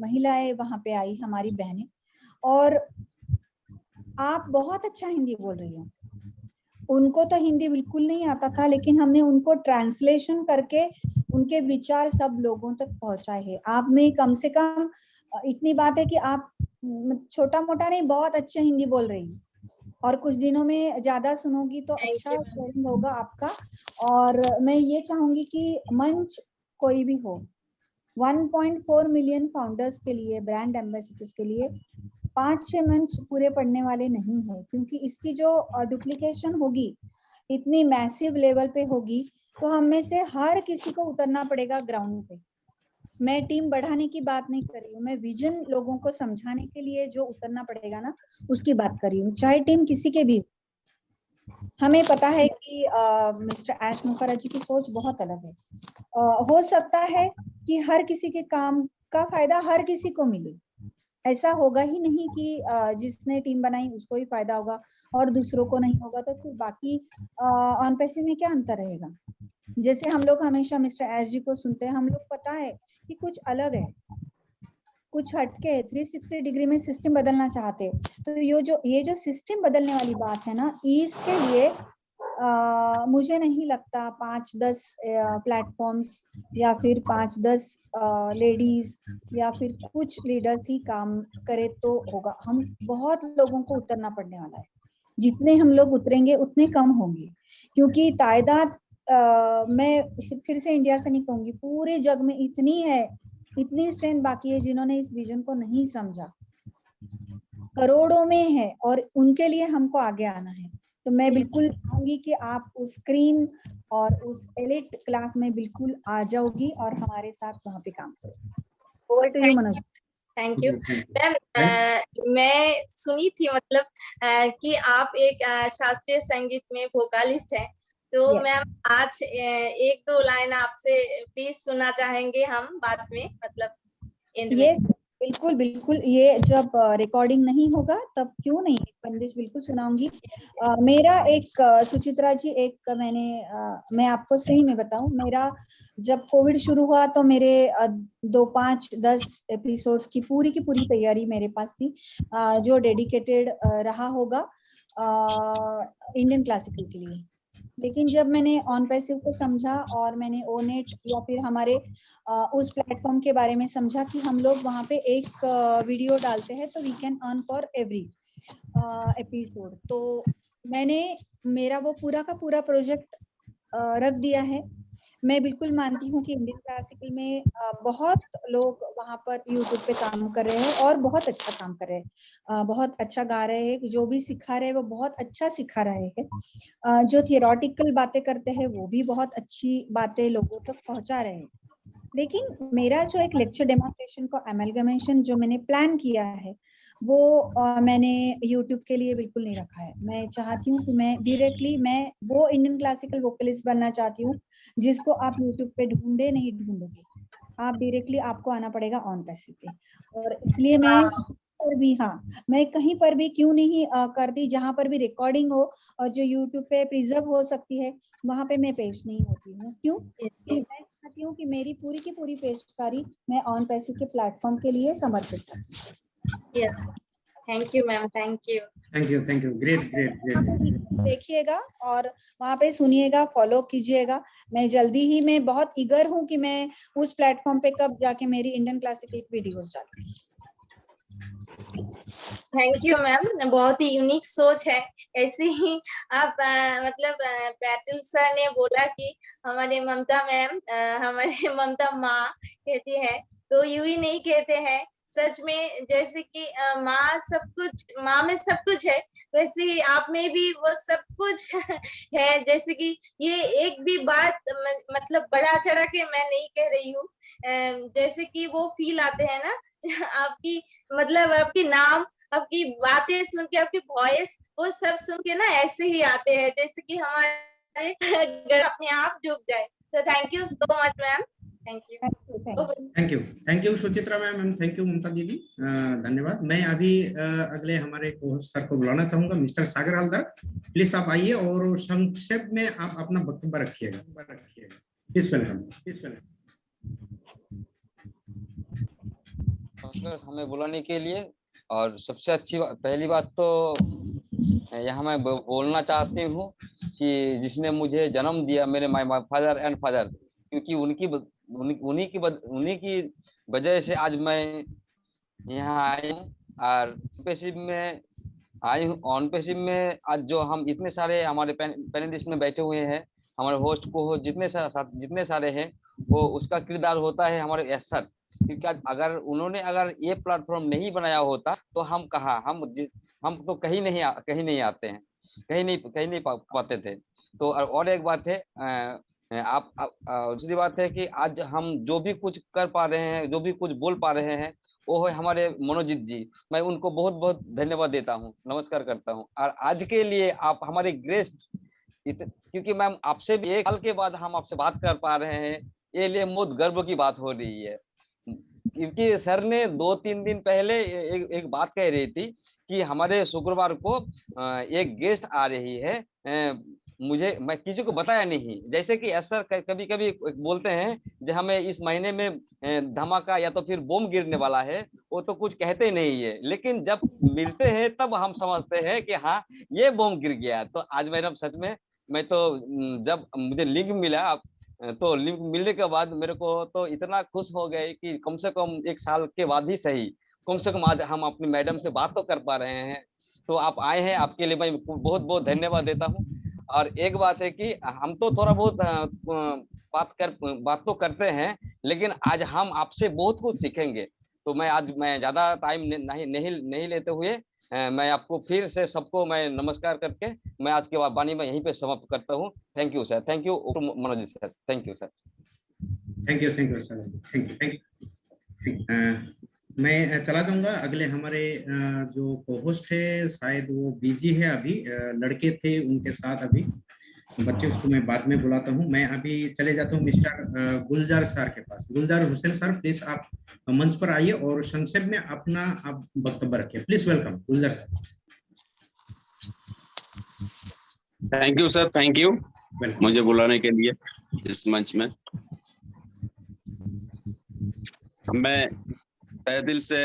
महिलाएं वहां पे आई, हमारी बहनें, और आप बहुत अच्छा हिंदी बोल रही हो। उनको तो हिंदी बिल्कुल नहीं आता था, लेकिन हमने उनको ट्रांसलेशन करके उनके विचार सब लोगों तक पहुंचाए हैं। आप में कम से कम इतनी बात है कि आप छोटा मोटा नहीं, बहुत अच्छा हिंदी बोल रही हूँ, और कुछ दिनों में ज्यादा सुनोगी तो Thank अच्छा you, ma'am. ट्रेनिंग होगा आपका। और मैं ये चाहूंगी कि मंच कोई भी हो, 1.4 मिलियन फाउंडर्स के लिए, ब्रांड एम्बेसडर्स के लिए 5-6 मंच पूरे पड़ने वाले नहीं है, क्योंकि इसकी जो डुप्लीकेशन होगी इतनी मैसिव लेवल पे होगी, तो हम में से हर किसी को उतरना पड़ेगा ग्राउंड पे। मैं टीम बढ़ाने की बात नहीं कर रही हूँ, मैं विजन लोगों को समझाने के लिए जो उतरना पड़ेगा ना, उसकी बात कर रही हूँ, चाहे टीम किसी के भी। हमें पता है कि मिस्टर एश मुखर्जी की सोच बहुत अलग है। हो सकता है कि हर किसी के काम का फायदा हर किसी को मिले, ऐसा होगा ही नहीं कि जिसने टीम बनाई उसको ही फायदा होगा और दूसरों को नहीं होगा, तो फिर बाकी ऑन पैसिव में क्या अंतर रहेगा। जैसे हम लोग हमेशा मिस्टर एश जी को सुनते हैं, हम लोग पता है कि कुछ अलग है, कुछ हटके 360 डिग्री में सिस्टम बदलना चाहते हैं। तो ये जो सिस्टम बदलने वाली बात है ना, इसके लिए मुझे नहीं लगता 5-10 प्लेटफॉर्म्स या फिर 5-10 लेडीज या फिर कुछ लीडर्स ही काम करे तो होगा। हम बहुत लोगों को उतरना पड़ने वाला है, जितने हम लोग उतरेंगे उतने कम होंगे, क्योंकि तादाद मैं फिर से इंडिया से नहीं कहूंगी, पूरे जग में इतनी है, इतनी स्ट्रेंथ बाकी है जिन्होंने इस विजन को नहीं समझा, करोड़ों में है, और उनके लिए हमको आगे आना है। तो मैं बिल्कुल चाहूंगी कि आप उस स्क्रीन और उस एलिट क्लास में बिल्कुल आ जाओगी और हमारे साथ वहां पे काम करोगी। Over to you Manoj. Thank you ma'am. मैं सुनी थी मतलब कि आप एक शास्त्रीय संगीत में वोकालिस्ट हैं, तो Yes. मैम आज 1-2 लाइन आपसे प्लीज सुनना चाहेंगे हम बाद में, मतलब end में। यस, बिल्कुल बिल्कुल, ये जब रिकॉर्डिंग नहीं होगा तब क्यों नहीं, एक बंदिश बिल्कुल सुनाऊंगी। मेरा एक सुचित्रा जी, एक मैं आपको सही में बताऊं, मेरा जब कोविड शुरू हुआ तो मेरे 2-5-10 एपिसोड्स की पूरी तैयारी मेरे पास थी, जो डेडिकेटेड रहा होगा इंडियन क्लासिकल के लिए। लेकिन जब मैंने ऑन पैसिव को समझा और मैंने ओनेट या फिर हमारे उस प्लेटफॉर्म के बारे में समझा कि हम लोग वहाँ पे एक वीडियो डालते हैं तो we can earn for every episode, तो मैंने मेरा वो पूरा का पूरा प्रोजेक्ट रख दिया है। मैं बिल्कुल मानती हूँ कि इंडियन क्लासिकल में बहुत लोग वहाँ पर यूट्यूब पे काम कर रहे हैं और बहुत अच्छा काम कर रहे हैं, बहुत अच्छा गा रहे हैं, जो भी सिखा रहे हैं वो बहुत अच्छा सिखा रहे हैं, जो थियोरेटिकल बातें करते हैं वो भी बहुत अच्छी बातें लोगों तक पहुंचा रहे हैं। लेकिन मेरा जो एक लेक्चर डेमोन्स्ट्रेशन का एमलगमेशन जो मैंने प्लान किया है वो मैंने YouTube के लिए बिल्कुल नहीं रखा है। मैं चाहती हूँ कि मैं वो इंडियन क्लासिकल वोकलिस्ट बनना चाहती हूँ जिसको आप YouTube पे ढूंढे नहीं ढूंढोगे, आप डायरेक्टली आपको आना पड़ेगा ऑन पैसिव पे। और इसलिए मैं कहीं पर भी क्यों नहीं करती, जहां पर भी रिकॉर्डिंग हो और जो YouTube पे प्रिजर्व हो सकती है वहां पे मैं पेश नहीं होती हूँ। क्यों? मैं चाहती हूँ कि मेरी पूरी की पूरी पेशकारी मैं ऑन पैसिव के प्लेटफॉर्म के लिए समर्पित करूँ। Yes, thank you ma'am, thank you. Great. देखिएगा और वहाँ पे सुनिएगा, फॉलो कीजिएगा। मैं जल्दी ही, मैं बहुत ईगर हूँ कि मैं उस प्लेटफॉर्म पे कब जाके मेरी इंडियन क्लासिकल वीडियोस डालूंगी। थैंक यू मैम, बहुत ही यूनिक सोच है। ऐसे ही आप मतलब पैटल सर ने बोला कि हमारे ममता मैम, हमारे ममता माँ कहती है, तो यूं ही नहीं कहते हैं सच में, जैसे कि माँ सब कुछ, माँ में सब कुछ है, वैसे ही आप में भी वो सब कुछ है। जैसे कि ये एक भी बात मतलब बढ़ा चढ़ा के मैं नहीं कह रही हूँ, जैसे कि वो फील आते हैं ना आपकी, मतलब आपकी नाम, आपकी बातें सुन के, आपकी वॉइस, वो सब सुन के ना ऐसे ही आते हैं जैसे कि हमारे घर अपने आप डूब जाए। तो thank you so much ma'am, thank you. Thank you Suchitra ma'am, thank you Mamata didi, धन्यवाद। मैं अभी अगले हमारे सर को बुलाना चाहूंगा, मिस्टर सागर हलदर, प्लीज आप आइए और संक्षेप में आप अपना वक्तव्य रखिएगा। Please welcome. हमें बुलाने के लिए। और सबसे अच्छी पहली बात तो यहाँ मैं बोलना चाहती हूँ कि जिसने मुझे जन्म दिया, मेरे माय फादर एंड फादर, क्योंकि उन्हीं की वजह से आज मैं यहाँ आया हूँ। और पैसिव में आई हूँ। ऑन पैसिव में आज जो हम इतने सारे हमारे पैनलिस्ट में बैठे हुए हैं, हमारे होस्ट को जितने सारे हैं, वो उसका किरदार होता है हमारे एस सर। क्योंकि अगर उन्होंने ये प्लेटफॉर्म नहीं बनाया होता तो हम कहाँ, हम तो कहीं नहीं आते हैं, कहीं नहीं पाते थे। तो और एक बात है, आप दूसरी बात है कि आज हम जो भी कुछ कर पा रहे हैं, जो भी कुछ बोल पा रहे हैं, वो है हमारे मनोजीत जी। मैं उनको बहुत बहुत धन्यवाद देता हूँ, नमस्कार करता हूँ। और आज के लिए आप हमारे गेस्ट, क्योंकि मैम आपसे भी 1 साल के बाद हम आपसे बात कर पा रहे हैं, ये लिए बहुत गर्व की बात हो रही है। क्योंकि सर ने 2-3 दिन पहले एक बात कह रही थी कि हमारे शुक्रवार को एक गेस्ट आ रही है, मैं किसी को बताया नहीं। जैसे कि सर कभी कभी बोलते हैं जो हमें इस महीने में धमाका या तो फिर बम गिरने वाला है, वो तो कुछ कहते नहीं है, लेकिन जब मिलते हैं तब हम समझते हैं कि हाँ ये बम गिर गया। तो आज मैडम सच में, मैं तो जब मुझे लिंक मिला, तो लिंक मिलने के बाद मेरे को तो इतना खुश हो गए कि कम से कम 1 साल के बाद ही सही, कम से कम आज हम अपनी मैडम से बात तो कर पा रहे हैं। तो आप आए हैं, आपके लिए मैं बहुत बहुत धन्यवाद देता हूँ। और एक बात है कि हम तो थोड़ा बहुत बात तो करते हैं, लेकिन आज हम आपसे बहुत कुछ सीखेंगे। तो मैं ज्यादा टाइम नहीं लेते हुए, मैं आपको फिर से सबको मैं नमस्कार करके मैं आज के वाणी में यहीं पे समाप्त करता हूँ। Thank you sir, thank you Manoj sir, thank you sir. Thank you sir, thank you. मैं चला जाऊंगा। अगले हमारे जो को होस्ट है, शायद वो बिजी है अभी, लड़के थे उनके साथ अभी, बच्चे, उसको मैं बाद में बुलाता हूँ। मैं अभी चले जाता हूँ मिस्टर गुलजार सर के पास। गुलजार हुसैन सर, प्लीज आप मंच पर आइए और संक्षेप में अपना आप वक्तव्य रखिए। Please welcome Gulzar sir. Thank you sir, thank you मुझे बुलाने के लिए इस मंच में। मैं तहे दिल से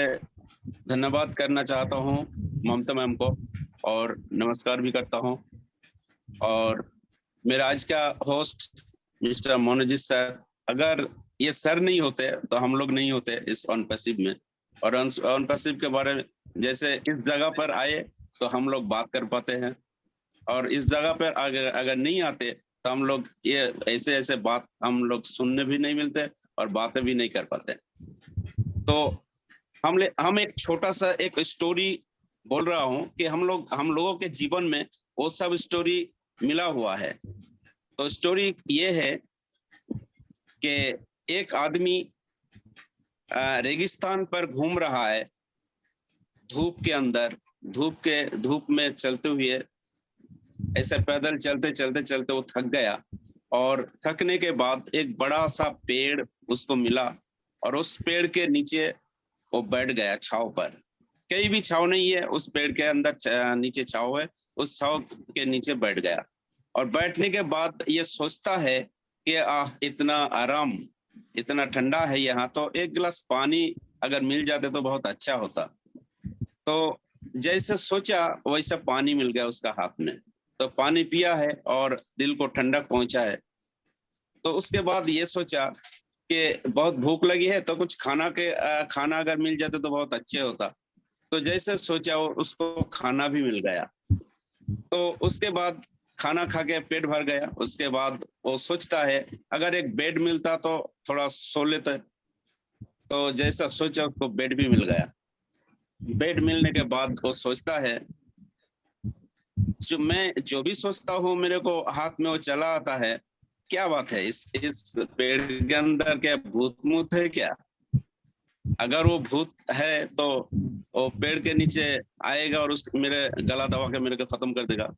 धन्यवाद करना चाहता हूँ ममता मैम को, और नमस्कार भी करता हूँ। और मेरा आज का होस्ट मिस्टर मनोजीत सर, अगर ये सर नहीं होते तो हम लोग नहीं होते इस ऑन पैसिव में। और ऑन पैसिव के बारे में, जैसे इस जगह पर आए तो हम लोग बात कर पाते हैं, और इस जगह पर अगर नहीं आते तो हम लोग ये ऐसे बात हम लोग सुनने भी नहीं मिलते और बातें भी नहीं कर पाते। तो हम एक छोटा सा एक स्टोरी बोल रहा हूँ कि हम लोगों के जीवन में वो सब स्टोरी मिला हुआ है। तो स्टोरी ये है कि एक आदमी रेगिस्तान पर घूम रहा है, धूप के अंदर, धूप में चलते हुए, ऐसे पैदल चलते वो थक गया, और थकने के बाद एक बड़ा सा पेड़ उसको मिला, और उस पेड़ के नीचे वो बैठ गया छांव पर। कहीं भी छांव नहीं है, उस पेड़ के अंदर नीचे छांव है, उस छांव के नीचे बैठ गया। और बैठने के बाद ये सोचता है कि इतना आराम, इतना ठंडा है यहाँ, तो एक गिलास पानी अगर मिल जाते तो बहुत अच्छा होता। तो जैसे सोचा वैसा पानी मिल गया उसका हाथ में, तो पानी पिया है और दिल को ठंडक पहुंचा है। तो उसके बाद ये सोचा कि बहुत भूख लगी है, तो कुछ खाना अगर मिल जाते तो बहुत अच्छे होता। तो जैसे सोचा उसको खाना भी मिल गया। तो उसके बाद खाना खा के पेट भर गया। उसके बाद वो सोचता है अगर एक बेड मिलता तो थोड़ा सो लेते। तो जैसा सोचा उसको बेड भी मिल गया। बेड मिलने के बाद वो सोचता है जो भी सोचता हूँ मेरे को हाथ में वो चला आता है। क्या बात है, इस पेड़ के अंदर क्या भूत मूत है क्या? अगर वो भूत है तो वो पेड़ के नीचे आएगा और मेरे गला दबा के मेरे को खत्म कर देगा।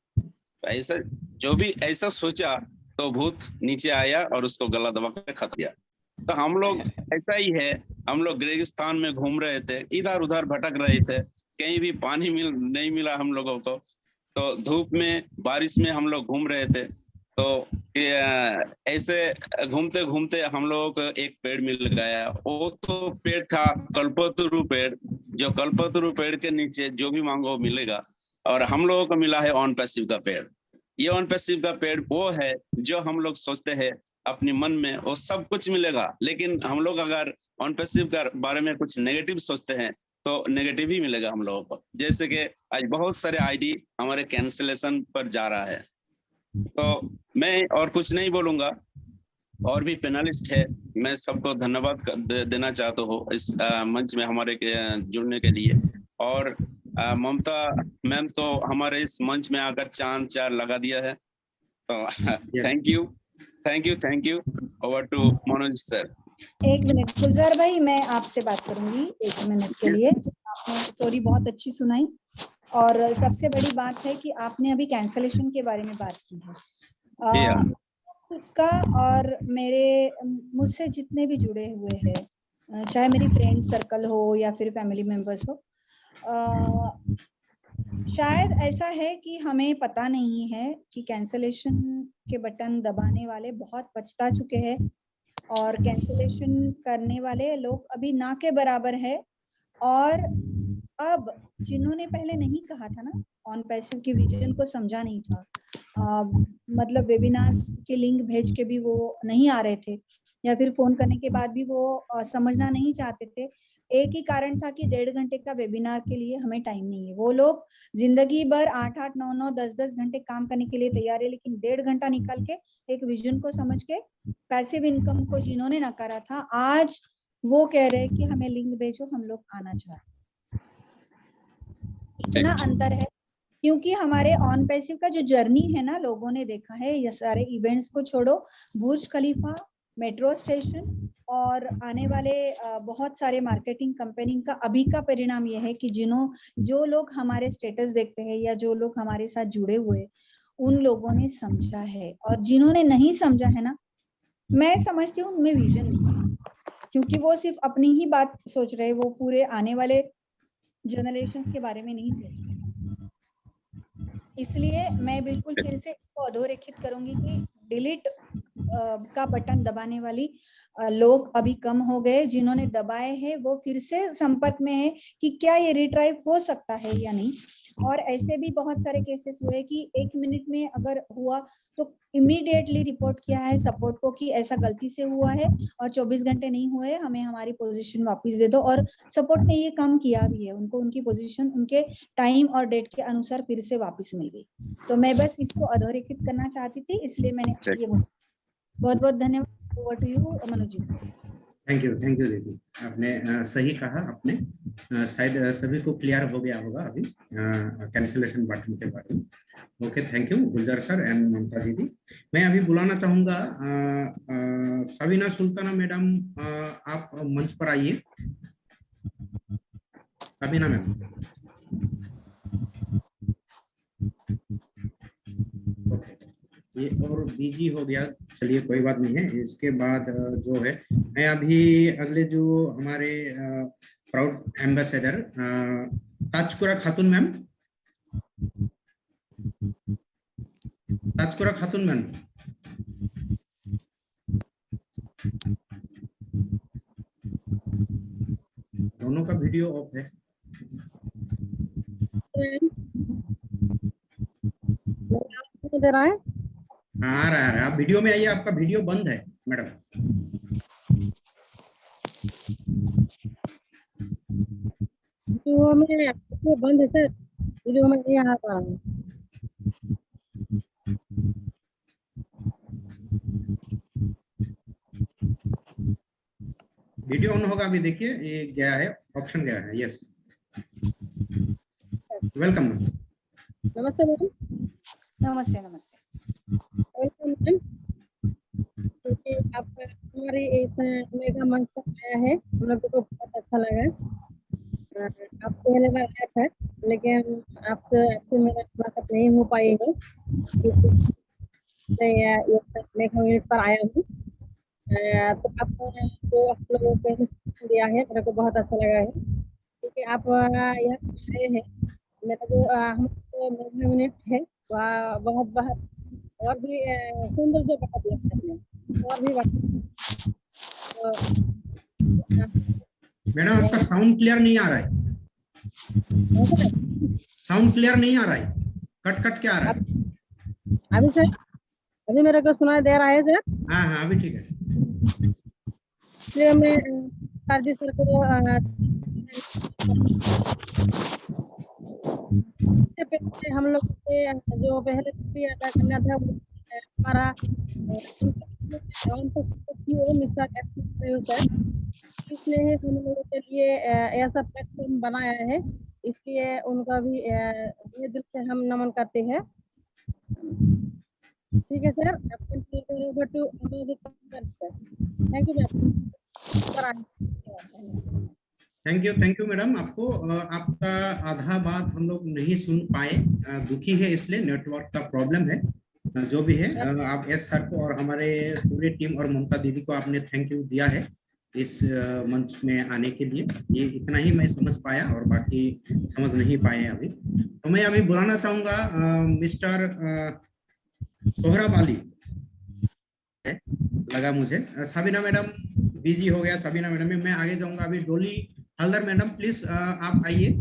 ऐसा जो भी ऐसा सोचा तो भूत नीचे आया और उसको गला दबा के खत्म किया। तो हम लोग ऐसा ही है, हम लोग रेगिस्तान में घूम रहे थे, इधर उधर भटक रहे थे, कहीं भी पानी नहीं मिला हम लोगों को। तो धूप में बारिश में हम लोग घूम रहे थे। तो ऐसे घूमते घूमते हम लोगों को एक पेड़ मिल गया। वो तो पेड़ था कल्पतरु पेड़, जो कल्पतरु पेड़ के नीचे जो भी मांगो मिलेगा। और हम लोगों को मिला है ऑन पैसिव का पेड़। ये ऑन पैसिव का पेड़ वो है जो हम लोग सोचते हैं अपने मन में वो सब कुछ मिलेगा, लेकिन हम लोग अगर ऑन पैसिव के बारे में कुछ नेगेटिव सोचते हैं तो नेगेटिव ही मिलेगा हम लोगों को। जैसे कि आज बहुत सारे आईडी हमारे कैंसिलेशन पर जा रहा है, तो मैं और कुछ नहीं बोलूंगा। और भी पैनलिस्ट है, मैं सबको धन्यवाद देना चाहता हूँ इस मंच में हमारे जुड़ने के लिए। और ममता मैम तो हमारे इस मंच में आकर चांद चार लगा दिया है, तो thank you. Over to Manoj sir. एक मिनट गुलजार भाई, मैं आपसे बात करूंगी 1 मिनट के लिए। आपने स्टोरी बहुत अच्छी सुनाई, और सबसे बड़ी बात है कि आपने अभी कैंसलेशन के बारे में बात की है। खुद का और मेरे मुझसे जितने भी जुड़े हुए हैं, चाहे मेरी फ्रेंड सर्कल हो या फिर फैमिली मेंबर्स हो, शायद ऐसा है कि हमें पता नहीं है कि कैंसलेशन के बटन दबाने वाले बहुत पछता चुके हैं, और कैंसलेशन करने वाले लोग अभी ना के बराबर है। और अब जिन्होंने पहले नहीं कहा था ना, ऑन पैसिव की विजन को समझा नहीं था, मतलब वेबिनार्स के लिंक भेज के भी वो नहीं आ रहे थे, या फिर फोन करने के बाद भी वो समझना नहीं चाहते थे। एक ही कारण था कि 1.5 घंटे का वेबिनार के लिए हमें टाइम नहीं है। वो लोग जिंदगी भर 8-8, 9-9, 10-10 घंटे काम करने के लिए तैयार है, लेकिन 1.5 घंटा निकाल के एक विजन को समझ के पैसिव इनकम को जिन्होंने नकारा था, आज वो कह रहे हैं कि हमें लिंक भेजो, हम लोग आना चाहते। इतना अंतर है, क्योंकि हमारे ऑन पैसिव का जो जर्नी है ना, लोगों ने देखा है, ये सारे इवेंट्स को छोड़ो, बुर्ज खलीफा, मेट्रो स्टेशन और आने वाले बहुत सारे मार्केटिंग कंपनी का अभी का परिणाम यह है कि जो लोग हमारे स्टेटस देखते हैं या जो लोग हमारे साथ जुड़े हुए, उन लोगों ने समझा है। और जिन्होंने नहीं समझा है ना, मैं समझती हूँ उनमें विजन नहीं, क्योंकि वो सिर्फ अपनी ही बात सोच रहे, वो पूरे आने वाले जनरेशंस के बारे में नहीं सोच रहे। इसलिए मैं बिल्कुल फिर से इसको अधोरेखित करूंगी कि डिलीट का बटन दबाने वाली लोग अभी कम हो गए। जिन्होंने दबाए हैं वो फिर से संपर्क में है कि क्या ये रिट्राइव हो सकता है या नहीं। और ऐसे भी बहुत सारे केसेस हुए कि 1 मिनट में अगर हुआ तो इमीडिएटली रिपोर्ट किया है सपोर्ट को कि ऐसा गलती से हुआ है, और 24 घंटे नहीं हुए, हमें हमारी पोजीशन वापस दे दो। और सपोर्ट ने ये काम किया भी है, उनको उनकी पोजीशन उनके टाइम और डेट के अनुसार फिर से वापस मिल गई। तो मैं बस इसको अधोरेखित करना चाहती थी, इसलिए मैंने ये बहुत बहुत धन्यवाद। Over to you Manoj ji. Thank you दीदी, आपने सही कहा। आपने शायद सभी को क्लियर हो गया होगा अभी कैंसिलेशन बटन के बारे में। Okay, thank you Gulzar sir and Mamata didi. मैं अभी बुलाना चाहूंगा साबिना सुल्ताना मैडम, आप मंच पर आइए। साबिना मैम, ये और बिजी हो गया, चलिए कोई बात नहीं है। इसके बाद जो है, मैं अभी अगले जो हमारे प्राउड एम्बेसडर ताजकुरा खातून मैम, ताजकुरा खातून मैम, दोनों का वीडियो ऑफ है। रहा है? हाँ, आ रहा है। आप वीडियो में आइए, आपका वीडियो बंद है मैडम। वीडियो में बंद है सर, वीडियो में नहीं आ पा रहा है। वीडियो ऑन होगा, अभी देखिए ये गया है, ऑप्शन गया है। Yes, welcome ma'am. नमस्ते मैम। नमस्ते नमस्ते। Welcome ma'am. क्योंकि आप हमारे इस मेगा मंच पर आया है, हम लोग को बहुत अच्छा लगा। आप पहले बार आया था, लेकिन आपसे मेरा मुलाकात नहीं हो पाई है, मेगा मिनट पर आया हूँ। तो आप जो आप लोगों को दिया है, मेरे को बहुत अच्छा लगा है, क्योंकि आप यहाँ आए हैं। मेरा जो हम मेगा मिनट है वह बहुत और भी सुंदर जो बता दिया आपने, और भी मैडम आपका साउंड क्लियर नहीं आ रहा है, साउंड क्लियर नहीं आ रहा है, कट कट क्या आ रहा है। अभी सर, अभी मेरे को सुनाई दे रहा है सर? हाँ हाँ, अभी ठीक है। इसलिए मैं सर को इससे पहले हम लोग से जो पहले शुक्रिया अदा करना था वो हमारा मिस्टर सर, इसलिए हम लोगों के लिए ऐसा प्लेटफॉर्म बनाया है, इसलिए उनका भी ये दिल से हम नमन करते हैं। ठीक है sir, thank you ma'am. Thank you madam. आपको आपका आधा बात हम लोग नहीं सुन पाए, दुखी है, इसलिए नेटवर्क का प्रॉब्लम है। जो भी है, आप एस सर को और हमारे पूरे टीम और ममता दीदी को आपने थैंक यू दिया है इस मंच में आने के लिए। ये इतना ही मैं समझ पाया और बाकी समझ नहीं पाए अभी। तो मैं अभी बुलाना चाहूंगा मिस्टर सोहराब अली, लगा मुझे साबिना मैडम बिजी हो गया। साबिना मैडम, मैं आगे जाऊंगा। अभी डोली हल्दर मैडम, प्लीज आप आइए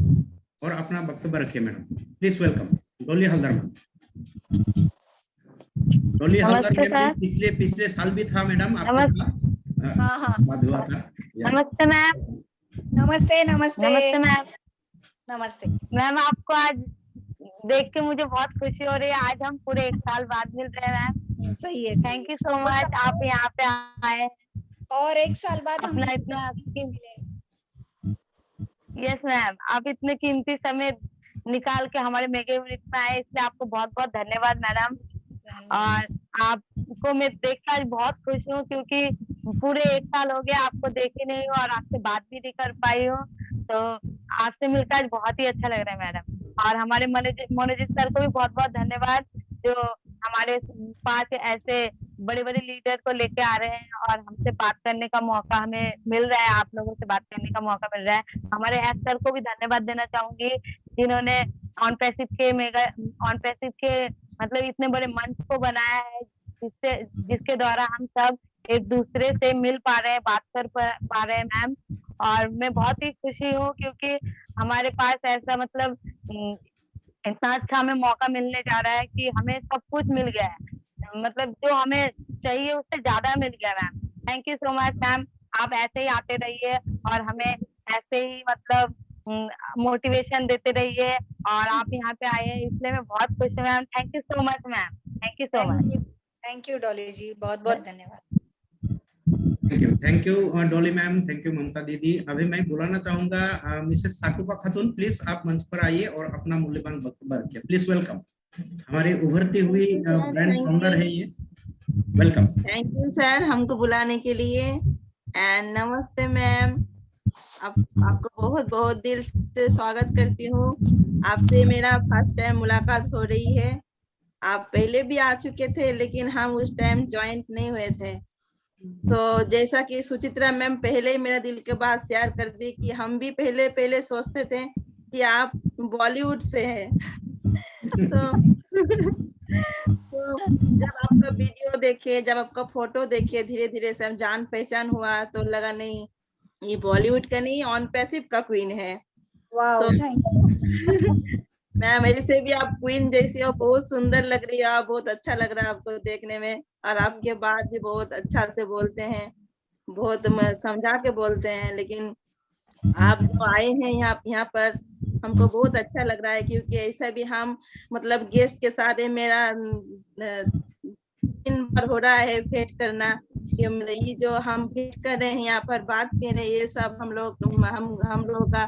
और अपना वक्तव्य रखिए मैडम, प्लीज वेलकम। डोली हल्दर मैडम, डोली हल्दर मैम पिछले साल भी था मैडम आपके साथ बात हुआ था। नमस्ते मैम। नमस्ते नमस्ते नमस्ते मैम। नमस्ते मैम, आपको आज देख के मुझे बहुत खुशी हो रही है। आज हम पूरे 1 साल बाद मिल रहे हैं मैम। सही है। थैंक यू सो मच, आप यहाँ पे आए और 1 साल बाद हम अपना इतना। यस मैम, आप इतने कीमती समय निकाल के हमारे मेगा यूनिट में आए, इसलिए आपको बहुत बहुत धन्यवाद मैडम। और आपको मैं देखकर आज बहुत खुश हूँ, क्योंकि पूरे 1 साल हो गया आपको देखे नहीं हूँ और आपसे बात भी नहीं कर पाई हूँ। तो आपसे मिलकर आज बहुत ही अच्छा लग रहा है मैडम। और हमारे मनोजीत सर को भी बहुत बहुत धन्यवाद, जो हमारे पास ऐसे बड़े बड़े लीडर को लेके आ रहे हैं और हमसे बात करने का मौका हमें मिल रहा है, आप लोगों से बात करने का मौका मिल रहा है। हमारे एस सर को भी धन्यवाद देना चाहूंगी, जिन्होंने ऑन पैसिव के मतलब इतने बड़े मंच को बनाया है, जिसके द्वारा हम सब एक दूसरे से मिल पा रहे हैं, बात कर पा रहे हैं मैम। और मैं बहुत ही खुशी हूँ, क्योंकि हमारे पास ऐसा मतलब इतना अच्छा हमें मौका मिलने जा रहा है कि हमें सब कुछ मिल गया है, मतलब जो हमें चाहिए उससे ज्यादा मिल गया ma'am. Thank you so much ma'am, आप ऐसे ही आते रहिए और हमें ऐसे ही मतलब मोटिवेशन देते रहिए। और आप यहाँ पे आए हैं, इसलिए मैं बहुत खुश हूँ ma'am. Thank you so much ma'am, thank you so much. Thank you Dolly ji, बहुत बहुत धन्यवाद। Thank you Dolly ma'am, thank you Mamata didi. अभी मैं बुलाना चाहूंगा मिसेस साकुबा खातून, प्लीज आप मंच पर आइए और अपना मूल्यवान वक्तव्य रखिए, प्लीज वेलकम। हमारी उभरती हुई ब्रांड फाउंडर है ये, वेलकम। थैंक यू सर हमको बुलाने के लिए। एंड नमस्ते मैम, आपको बहुत बहुत दिल से स्वागत करती हूँ। आपसे मेरा फर्स्ट टाइम मुलाकात हो रही है। आप पहले भी आ चुके थे, लेकिन हम उस टाइम ज्वाइंट नहीं हुए थे। तो जैसा कि सुचित्रा मैम पहले ही मेरा दिल के बात शेयर कर दी कि हम भी पहले सोचते थे कि आप बॉलीवुड से हैं। तो जब आपका वीडियो देखे, जब आपका फोटो देखे, धीरे धीरे से हम जान पहचान हुआ, तो लगा नहीं ये बॉलीवुड का नहीं, ऑन पैसिव का क्वीन है। वाओ, थैंक यू मैम, ऐसे भी आप क्वीन जैसी हो, बहुत सुंदर लग रही है आप, बहुत अच्छा लग रहा है आपको देखने में। और आपके बात भी बहुत अच्छा से बोलते हैं, बहुत समझा के बोलते हैं। लेकिन आप जो आए हैं यहाँ पर, हमको बहुत अच्छा लग रहा है, क्योंकि ऐसा भी हम मतलब गेस्ट के साथ मेरा दिन भर हो रहा है भेंट करना। ये जो हम भेंट कर रहे हैं यहाँ पर बात कर रहे हैं, ये सब हम लोग का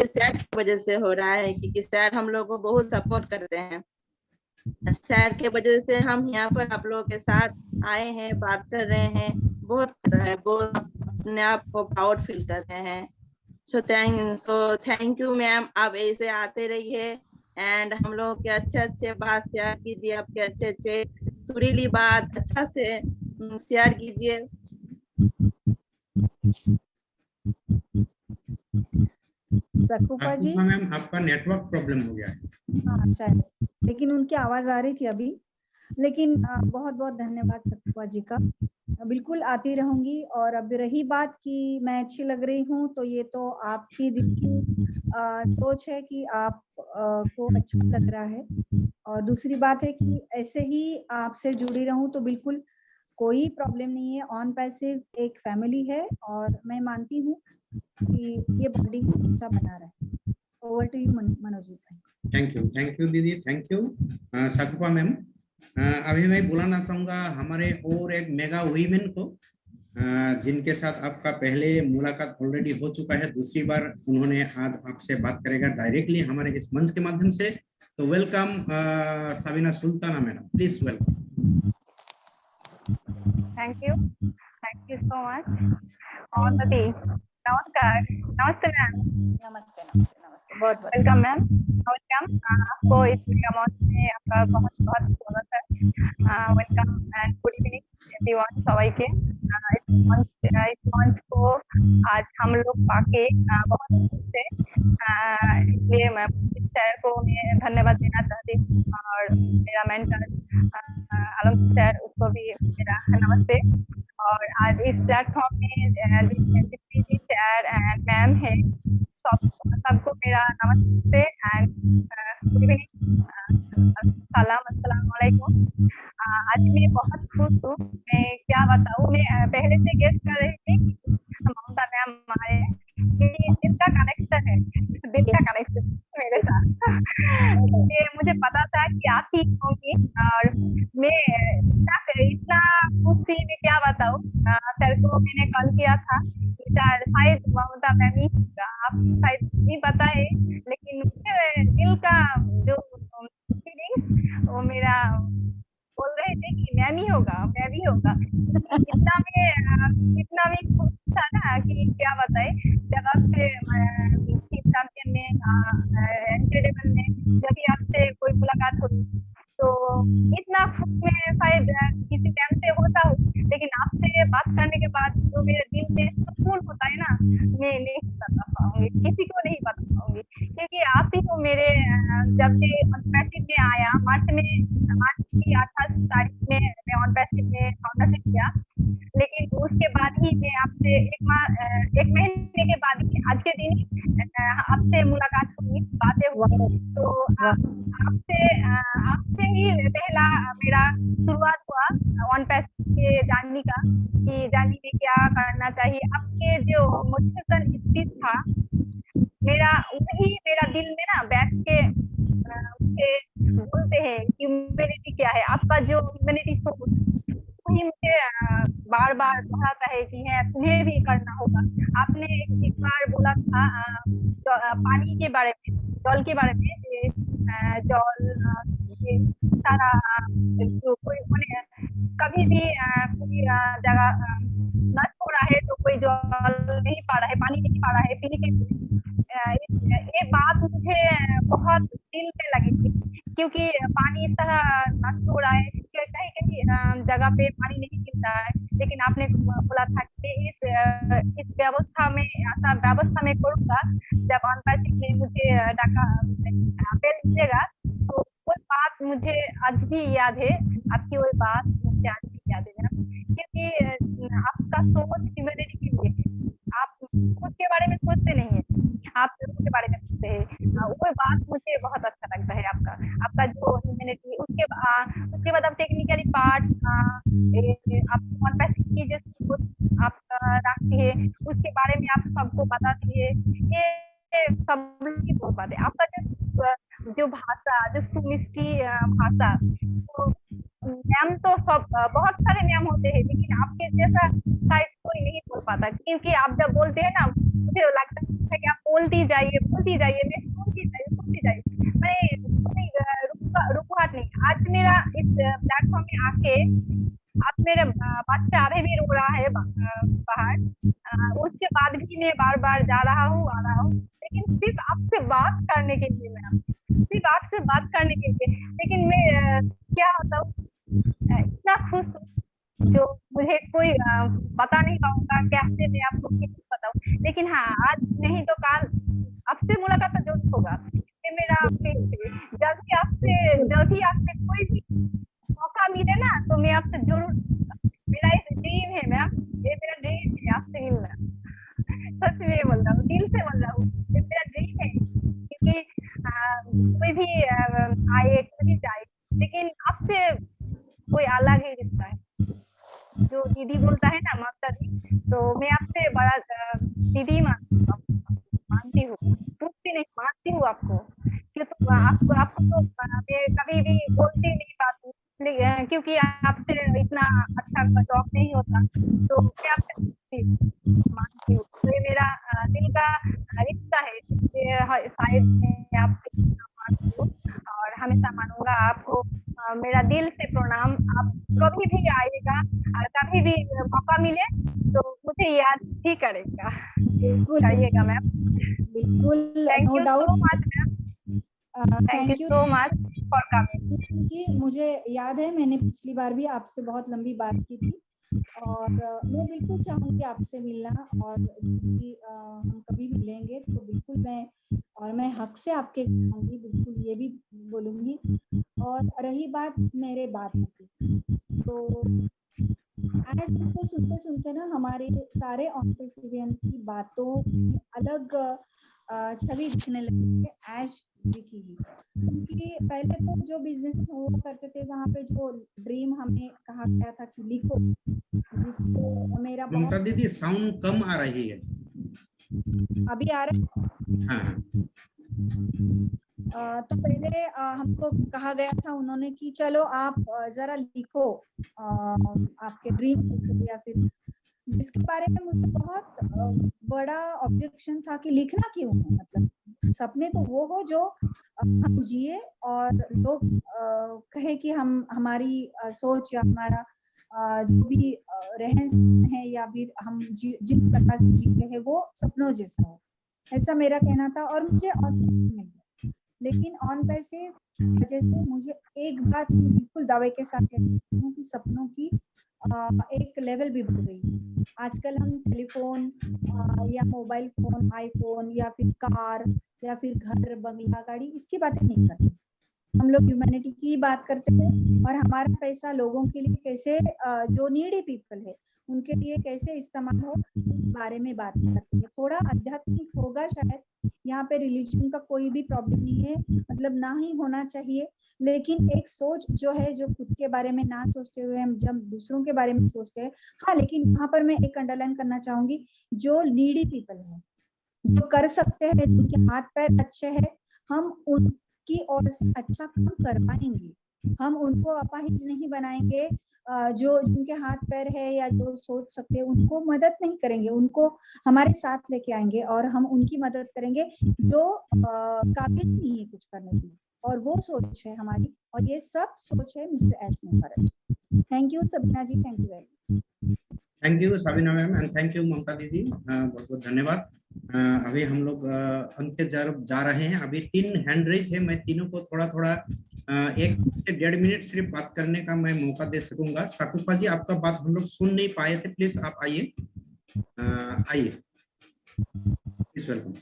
सैर की वजह से हो रहा है, क्योंकि सैर हम लोग को बहुत सपोर्ट करते हैं। सैर के वजह से हम यहाँ पर आप लोगों के साथ आए हैं, बात कर रहे हैं, बहुत अपने आप को प्राउड फील कर रहे हैं। सो थैंक यू मैम, आप ऐसे आते रहिए एंड हम लोग के अच्छे बात शेयर कीजिए, आपके अच्छे सुरीली बात अच्छा से शेयर कीजिए। सकुपा जी, मैम आपका नेटवर्क प्रॉब्लम हो गया है। हाँ शायद, लेकिन उनकी आवाज आ रही थी अभी। लेकिन बहुत बहुत धन्यवाद सकुपा जी का, बिल्कुल आती रहूंगी। और अब रही बात कि मैं अच्छी लग रही हूँ, तो ये तो आपकी दिल की सोच है कि आप को अच्छा लग रहा है। और दूसरी बात है कि ऐसे ही आपसे जुड़ी रहूं तो बिल्कुल कोई प्रॉब्लम नहीं है। ऑन पैसिव एक फैमिली है और मैं मानती हूँ कि ये बॉडी अच्छा बना रहे। ओवर टू यू मनोजीत भाई। थैंक यू दीदी, थैंक यू शगुफा मैम। अभी मैं बुलाना चाहूंगा हमारे और एक मेगा वीमेन को, जिनके साथ आपका पहले मुलाकात ऑलरेडी हो चुका है, दूसरी बार उन्होंने आज आपसे बात करेगा डायरेक्टली हमारे इस मंच के माध्यम से। तो welcome Sabina Sultana madam, please welcome. Thank you so much. और नमस्कार, नमस्ते मैम। नमस्ते नमस्ते नमस्ते, बहुत बहुत वेलकम मैम, वेलकम। आपको इस मेगा मंच में आपका बहुत बहुत स्वागत है। Welcome and good evening everyone सबाइके। इस मंच को आज हम लोग पाके बहुत खुश थे, इसलिए मैं सर को मैं धन्यवाद देना चाहती हूँ, और मेरा मेंटर आलम सर, उसको भी मेरा नमस्ते। और आज इस प्लेटफॉर्म में जितनी भी सर एंड मैम है, सबको मेरा नमस्ते एंड गुड इवनिंग, अस्सलाम वालेकुम। आज मैं बहुत खुश हूँ, मैं क्या बताऊँ, मैं पहले से गेस कर रही थी कि ममता मैम आए, क्योंकि इनका कनेक्शन है, दिल का कनेक्शन मेरे साथ। ये मुझे पता था कि आप ही होंगी, और मैं इतना खुश थी, मैं क्या बताऊँ। सर को मैंने कॉल किया था, शायद ममता मैम ही होगा, आप शायद नहीं पता है, लेकिन मुझे दिल का जो फीलिंग वो मेरा बोल रहे थे कि मैम ही होगा, मैम ही होगा। इतना मैं खुश था ना कि क्या बताए। जब आपसे चैंपियन में एंटरटेनमेंट में जब भी आपसे कोई मुलाकात होती, तो इतना खुश मैं शायद किसी टाइम से होता हूँ, लेकिन आपसे बात करने के बाद जो मेरे दिल में सुकून होता है ना, मैं नहीं बता पाऊंगी, किसी को नहीं बता पाऊंगी, क्योंकि आप ही को मेरे जब से ऑनपैसिव में आया, मार्च की 28 तारीख में मैं ऑनपैसिव में फाउंडरशिप किया, लेकिन उसके बाद ही मैं आपसे एक महीने के बाद ही आज के दिन आपसे मुलाकात हुई, बातें हुई। तो आपसे ही पहला मेरा शुरुआत हुआ ऑनपैसिव के जानने का, कि जानने में क्या करना चाहिए। आपके जो मोटिवेशन स्पीच था, वही मेरा दिल में ना बैठ के बोलते हैं ह्यूमैनिटी क्या है, आपका जो ह्यूमैनिटी सोच, वही मुझे बार बार दोहराता है कि है तुम्हें भी करना होगा। आपने एक बार बोला था पानी के बारे में, जल के बारे में, जल सारा जो कोई कभी भी कोई जगह नष्ट हो रहा है, तो कोई जल नहीं पा रहा है, पानी नहीं पा रहा है पीने के लिए। ये बात मुझे बहुत दिल पे लगी थी, क्योंकि पानी इस तरह नष्ट हो रहा है, कहीं कहीं जगह पे पानी नहीं मिलता है, लेकिन आपने बोला था कि इस व्यवस्था में ऐसा व्यवस्था में करूँगा, जब ऑनपैसिव में मुझे पेल मिलेगा। तो वो बात मुझे आज भी याद है, आपकी वो बात मुझे आज भी याद है, क्योंकि आपका सोच ह्यूमैनिटी के लिए है, आप खुद के बारे में सोचते नहीं है, आप लोगों के बारे में सोचते हैं। वो बात मुझे बहुत अच्छा लगता है, आपका जो ह्यूमैनिटी। उसके बाद आप टेक्निकली पार्ट आप ऑनपैसिव की जो सोच आप रखती है, उसके बारे में आप सबको बताती है, ये सब नहीं बोल पाते। आपका जो भाषा, जो सुमिष्टि भाषा, तो मैम तो सब बहुत सारे मैम होते हैं, लेकिन आपके जैसा शायद कोई नहीं बोल पाता, क्योंकि आप जब बोलते हैं ना, मुझे लगता है कि आप बोलती जाइए, मैं सुनती जाइए, मैं रुकावट नहीं। आज मेरा इस प्लेटफॉर्म में आके आप मेरे बच्चा अभी भी रो रहा है बाहर, उसके बाद भी मैं बार बार जा रहा हूँ, आ रहा हूँ, लेकिन सिर्फ आपसे बात करने के लिए मैम, सिर्फ आपसे बात करने के लिए। लेकिन मैं क्या बताऊँ, इतना खुश हूँ जो मुझे कोई बता नहीं पाऊंगा कैसे मैं आपको किसी बताऊँ। लेकिन हाँ, आज नहीं तो कल आपसे मुलाकात तो जरूर होगा। ये मेरा जल्द ही आपसे कोई भी मौका मिले ना, तो मैं आपसे जरूर, मेरा एक ड्रीम है मैम, ये मेरा ड्रीम है आपसे मिलना। सच में बोल रहा हूँ, दिल से बोल रहा हूँ, ये मेरा ड्रीम है, क्योंकि कोई भी आए, कोई भी जाए, लेकिन आपसे कोई अलग ही रिश्ता है। जो दीदी बोलता है ना, ममता दी, तो मैं आपसे बड़ा दीदी मानती आपको कि तो आपको तो मैं कभी भी बोलती नहीं पाती, क्योंकि आपसे इतना अच्छा टॉक नहीं होता, तो मैं आपसे मानती हूँ। तो ये मेरा दिल का रिश्ता है, इसलिए शायद मैं आपसे मानती हूँ और हमेशा मानूंगा आपको। मेरा दिल से प्रणाम। आप कभी भी आइएगा, कभी भी मौका मिले तो मुझे याद ही करेगा, करिएगा मैम। बिल्कुल, thank no you doubt. So much ma'am, thank you so much for coming. जी, मुझे याद है मैंने पिछली बार भी आपसे बहुत लंबी बात की थी और मैं बिल्कुल चाहूंगी आपसे मिलना, और क्योंकि हम कभी मिलेंगे तो बिल्कुल मैं हक से आपके कहूंगी, बिल्कुल ये भी बोलूंगी। और रही बात मेरे बात की, तो आज बिल्कुल सुनते सुनते ना हमारे सारे ऑन्टरप्रेन्योर की बातों में अलग छवि दिखने लगी है ऐश जी की ही। क्योंकि पहले तो जो बिजनेस हुआ करते थे वहाँ पे जो ड्रीम हमें कहा गया था कि लिखो, जिसको मेरा ममता बहुत दीदी साउंड कम आ रही है। अभी आ रहा है। हाँ, तो पहले हमको कहा गया था उन्होंने कि चलो आप जरा लिखो आपके ड्रीम, या फिर जिसके बारे में मुझे बहुत बड़ा ऑब्जेक्शन था कि लिखना क्यों है, मतलब सपने तो वो हो जो हम जिए और लोग कहे कि हम हमारी सोच या हमारा जो भी रहन सहन है या फिर हम जिस प्रकार से जी रहे हैं वो सपनों जैसा हो, ऐसा मेरा कहना था। और मुझे मिल गया, लेकिन ऑन पैसे वजह से मुझे एक बात बिल्कुल दावे के साथ कहती हूँ कि सपनों की एक लेवल भी बढ़ गई। आजकल हम टेलीफोन या मोबाइल फोन, आईफोन या फिर कार या फिर घर बंगला गाड़ी, इसकी बातें नहीं करते। हम लोग ह्यूमैनिटी की बात करते हैं और हमारा पैसा लोगों के लिए कैसे जो नीडी पीपल है उनके लिए कैसे इस्तेमाल हो, इस बारे में बात करते हैं। थोड़ा आध्यात्मिक होगा शायद, यहाँ पे रिलीजन का कोई भी प्रॉब्लम नहीं है, मतलब ना ही होना चाहिए, लेकिन एक सोच जो है, जो खुद के बारे में ना सोचते हुए हम जब दूसरों के बारे में सोचते हैं। हाँ, लेकिन यहाँ पर मैं एक अंडरलाइन करना चाहूंगी, जो नीडी पीपल है, जो कर सकते हैं, जिनके हाथ पैर अच्छे हैं, हम उनकी ओर से अच्छा काम करवाएंगे, हम उनको अपाहिज नहीं बनाएंगे। जो जिनके हाथ पैर है या जो सोच सकते हैं उनको मदद नहीं करेंगे, उनको हमारे साथ लेके आएंगे और हम उनकी मदद करेंगे जो काबिल नहीं है कुछ करने की, और वो सोच है हमारी, और ये सब सोच है mister Ash Mukherjee. Thank you Sabina ji, thank you very much. Thank you Sabina ma'am and thank you Mamata didi, बहुत बहुत धन्यवाद। अभी हम लोग अंत के जा रहे हैं। अभी 3 हैंड रेज है, मैं तीनों को थोड़ा थोड़ा 1 से 1.5 मिनट सिर्फ बात करने का मैं मौका दे सकूंगा। शाकुफा जी, आपका बात हम लोग सुन नहीं पाए थे, प्लीज आप आइए, आइए please, welcome.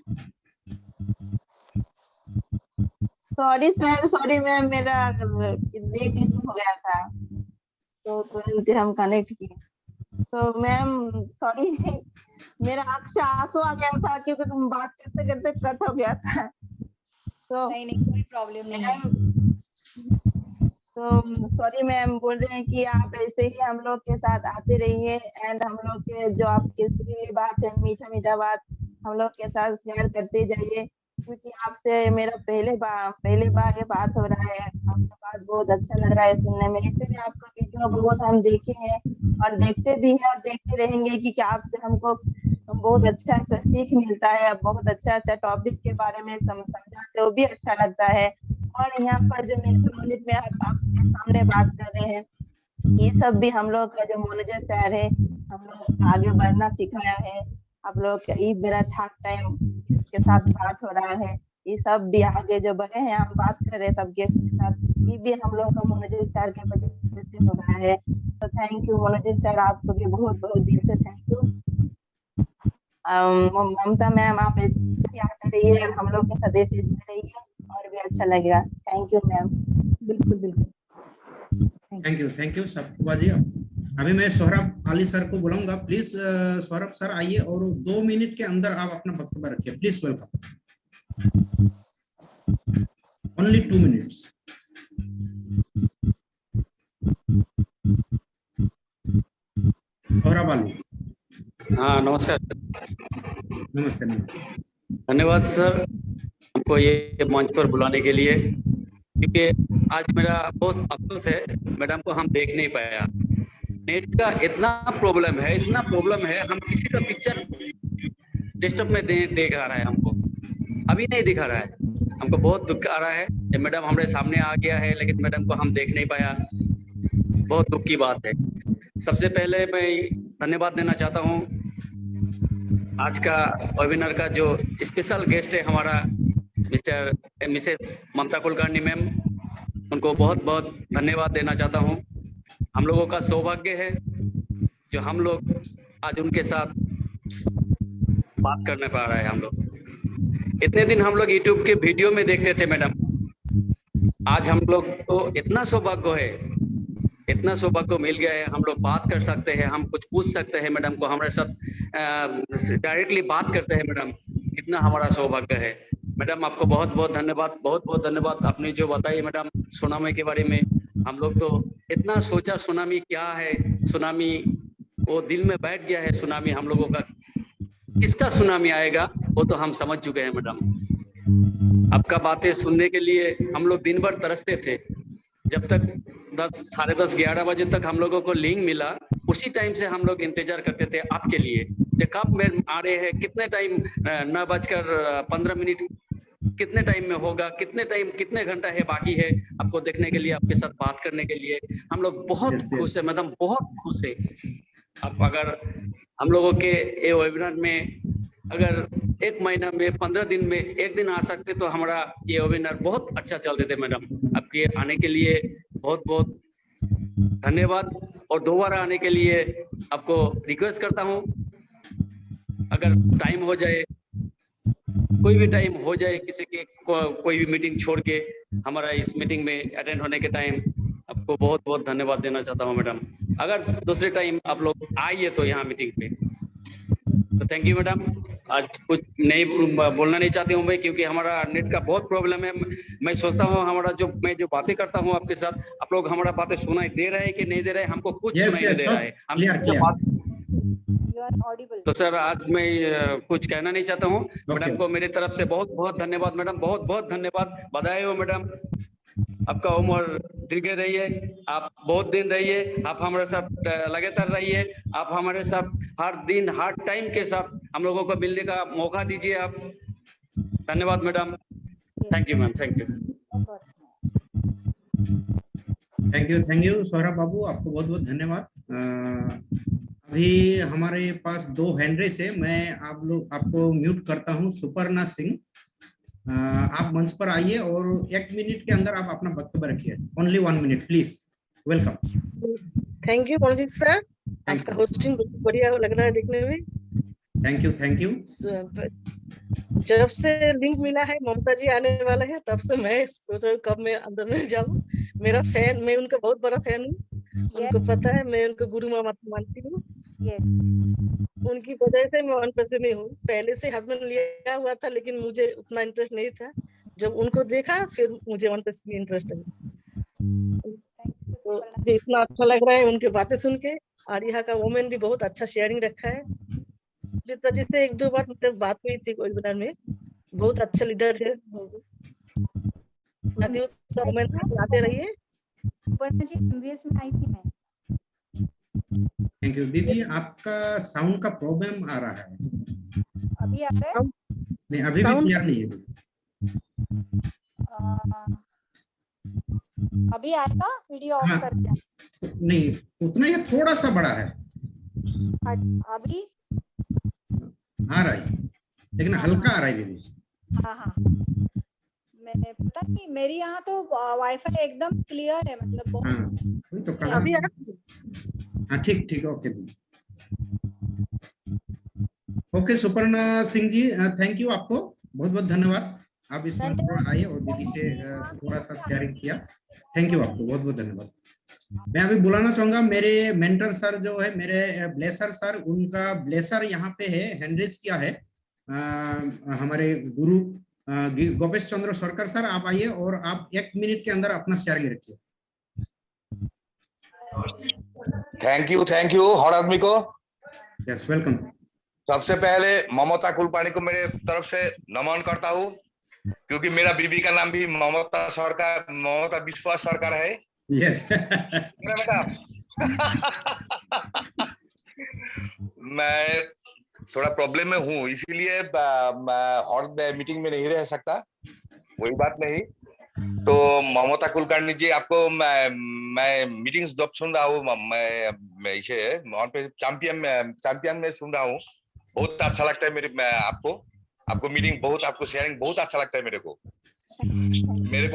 Sorry sir, sorry ma'am, मेरा नेट इशू हो गया था तो तुरंत हम कनेक्ट किए। तो मैम सॉरी, मेरा आँख से आंसू आ गया था क्योंकि तुम बात करते करते कट हो गया था। तो नहीं, कोई प्रॉब्लम नहीं है। तो सॉरी मैम, बोल रहे हैं कि आप ऐसे ही हम लोग के साथ आते रहिए एंड हम लोग के जो आपकी सुरीली बात है, मीठा मीठा बात हम लोग के साथ शेयर करते जाइए, क्योंकि आपसे मेरा पहले बार ये बात हो रहा है। आपका बात बहुत अच्छा लग रहा है सुनने में, इसलिए आपका वीडियो बहुत हम देखे हैं और देखते भी हैं और देखते रहेंगे कि आपसे हमको बहुत अच्छा सीख मिलता है। आप बहुत अच्छा टॉपिक के बारे में समझाते हो, भी अच्छा लगता है। और यहाँ पर जो मिनट में आपके सामने बात कर रहे हैं, ये सब भी हम लोग का जो मोनोजर सर है, हम लोग आगे बढ़ना सिखाया है। आप लोग ये मेरा टाइम इसके साथ बात हो रहा है, ये सब भी आगे जो बढ़े हैं, हम बात कर रहे हैं सब गेस्ट के साथ, ये भी हम लोग का मोनोजर सर के वजह से हो रहा है। तो थैंक यू मोनोजर सर, आपको भी बहुत बहुत दिल से थैंक यू। ममता मैम, आप ऐसे आते रहिए, हम लोग के साथ ऐसे जुड़े रहिए और भी अच्छा लगेगा। Thank you ma'am. बिल्कुल बिल्कुल, थैंक यू शाकुफा जी। अभी मैं सौरभ अली सर को बुलाऊंगा, प्लीज सौरभ सर आइए और 2 मिनट के अंदर आप अपना वक्तव्य रखिए, please welcome, only 2 minutes. Saurabh Ali. हाँ नमस्कार। नमस्ते। धन्यवाद सर, हमको ये मंच पर बुलाने के लिए, क्योंकि आज मेरा बहुत अफसोस है मैडम को हम देख नहीं पाया। नेट का इतना प्रॉब्लम है, हम किसी का पिक्चर डेस्कटॉप में देख रहा है, हमको अभी नहीं दिखा रहा है। हमको बहुत दुख आ रहा है कि मैडम हमारे सामने आ गया है लेकिन मैडम को हम देख नहीं पाया, बहुत दुख की बात है। सबसे पहले मैं धन्यवाद देना चाहता हूँ आज का वेबिनार का जो स्पेशल गेस्ट है हमारा मिसेस ममता कुलकर्णी मैम, उनको बहुत बहुत धन्यवाद देना चाहता हूँ। हम लोगों का सौभाग्य है जो हम लोग आज उनके साथ बात करने पा रहे हैं। हम लोग इतने दिन हम लोग यूट्यूब के वीडियो में देखते थे मैडम, आज हम लोग को इतना सौभाग्य मिल गया है, हम लोग बात कर सकते हैं, हम कुछ पूछ सकते हैं मैडम को, हमारे साथ डायरेक्टली बात करते हैं मैडम, इतना हमारा सौभाग्य है। मैडम आपको बहुत बहुत धन्यवाद। आपने जो बताई मैडम सुनामी के बारे में, हम लोग तो इतना सोचा सुनामी क्या है, सुनामी वो दिल में बैठ गया है। सुनामी हम लोगों का किसका सुनामी आएगा वो तो हम समझ चुके हैं मैडम। आपका बातें सुनने के लिए हम लोग दिन भर तरसते थे, जब तक 10, साढ़े 10, 11 बजे तक हम लोगों को लिंक मिला, उसी टाइम से हम लोग इंतजार करते थे आपके लिए कि कब में आ रहे हैं, कितने टाइम 9:15 कितने टाइम में होगा, कितने घंटा है बाकी है आपको देखने के लिए, आपके साथ बात करने के लिए। हम लोग बहुत खुश है मैडम, बहुत खुश है। आप अगर हम लोगों के ये वेबिनार में अगर 1 महीना में 15 दिन में 1 दिन आ सकते तो हमारा ये वेबिनार बहुत अच्छा चल देते मैडम। आपके आने के लिए बहुत बहुत धन्यवाद, और दोबारा आने के लिए आपको रिक्वेस्ट करता हूँ, अगर टाइम हो जाए, कोई भी टाइम हो जाए, किसी के कोई भी मीटिंग छोड़ के हमारा इस मीटिंग में अटेंड होने के टाइम आपको बहुत बहुत धन्यवाद देना चाहता हूँ मैडम। अगर दूसरे टाइम आप लोग आइए तो यहाँ मीटिंग पे, तो थैंक यू मैडम। आज कुछ नहीं बोलना नहीं चाहती हूँ मैं, क्योंकि हमारा नेट का बहुत प्रॉब्लम है। मैं सोचता हूँ मैं जो बातें करता हूँ आपके साथ, आप लोग हमारा बातें सुनाई दे रहे हैं कि नहीं दे रहे हैं, हमको कुछ सुनाई नहीं दे रहा है। हम तो सर आज मैं कुछ कहना नहीं चाहता हूँ। मैडम को मेरी तरफ से बहुत बहुत धन्यवाद मैडम, बहुत बहुत धन्यवाद। बधाई हो मैडम, आपका उम्र दीर्घ रहिए, आप बहुत दिन रहिए, आप हमारे साथ लगातार रहिए, आप हमारे साथ हर दिन हर टाइम के साथ हम लोगों को मिलने का मौका दीजिए आप। धन्यवाद madam, thank you ma'am, thank you Saurabh babu, आपको बहुत बहुत धन्यवाद। अभी हमारे पास 2 हैंड रेस है, मैं आपको म्यूट करता हूं। सुपर्णा सिंह, आप मंच पर आइए और 1 मिनट के अंदर आप अपना वक्तव्य रखिए। Only 1 minute please. Welcome. Thank you Manojit sir, आपका होस्टिंग बहुत बढ़िया लग रहा है देखने में। Thank you. जब से लिंक मिला है ममता जी आने वाला है, तब से मैं सोच रहा हूँ कब मैं अंदर में जाऊँ। मैं उनका बहुत बड़ा फैन हूँ, उनको पता है, मैं उनको गुरु मामा मानती हूँ। उनकी वजह से मैं वन पर्सन में हूँ। पहले से हस्बैंड लिया हुआ था लेकिन मुझे उतना इंटरेस्ट नहीं था, जब उनको देखा फिर मुझे वन पर्सन में इंटरेस्ट है। तो मुझे इतना अच्छा लग रहा है उनकी बातें सुन के, और यहाँ का वुमेन भी बहुत अच्छा शेयरिंग रखा है। से 1-2 बार मतलब बात हुई थी वेबिनार में, बहुत अच्छा लीडर है। आते रहिए। MBS में आई थी मैं। थैंक यू दीदी। आपका साउंड का प्रॉब्लम आ रहा है, अभी आ रहा है? नहीं अभी भी क्लियर नहीं है। अभी आएगा? वीडियो ऑफ कर दिया? नहीं उतना ही, थोड़ा सा बड़ा है। अभी आ रहा है लेकिन हल्का आ रहा है दीदी। हाँ मैं पता नहीं, मेरी यहाँ तो वाईफाई एकदम क्लियर है, मतलब हाँ तो कहा। अभी हाँ ठीक ओके दीदी। Okay Suparna Singh ji, thank you, आपको बहुत बहुत धन्यवाद। आप इस मंच पर आए और दीदी से थोड़ा सा शेयरिंग किया। थैंक यू, आपको बहुत बहुत धन्यवाद। मैं अभी बुलाना चाहूंगा मेरे मेंटर सर जो है, मेरे ब्लेसर सर, उनका ब्लेसर यहाँ पे है, हैंडरेस किया है। हमारे गुरु गोपेश चंद्र सरकार सर, आप आइए और आप 1 मिनट के अंदर अपना शेयरिंग रखिए। थैंक यू हर आदमी को। Yes welcome. सबसे पहले ममता कुलकर्णी को मेरे तरफ से नमन करता हूँ। क्योंकि मेरा बीबी का नाम भी ममता विश्वास सरकार है। यस बेटा मैं थोड़ा प्रॉब्लम में हूँ, इसीलिए हॉल मीटिंग में नहीं रह सकता। वही बात नहीं तो ममता कुलकर्णी जी, आपको मैं मीटिंग्स जब सुन रहा हूँ, मैं इसे चैंपियन में सुन रहा हूँ, बहुत अच्छा लगता है आपको मीटिंग बहुत, आपको शेयरिंग बहुत अच्छा लगता है मेरे को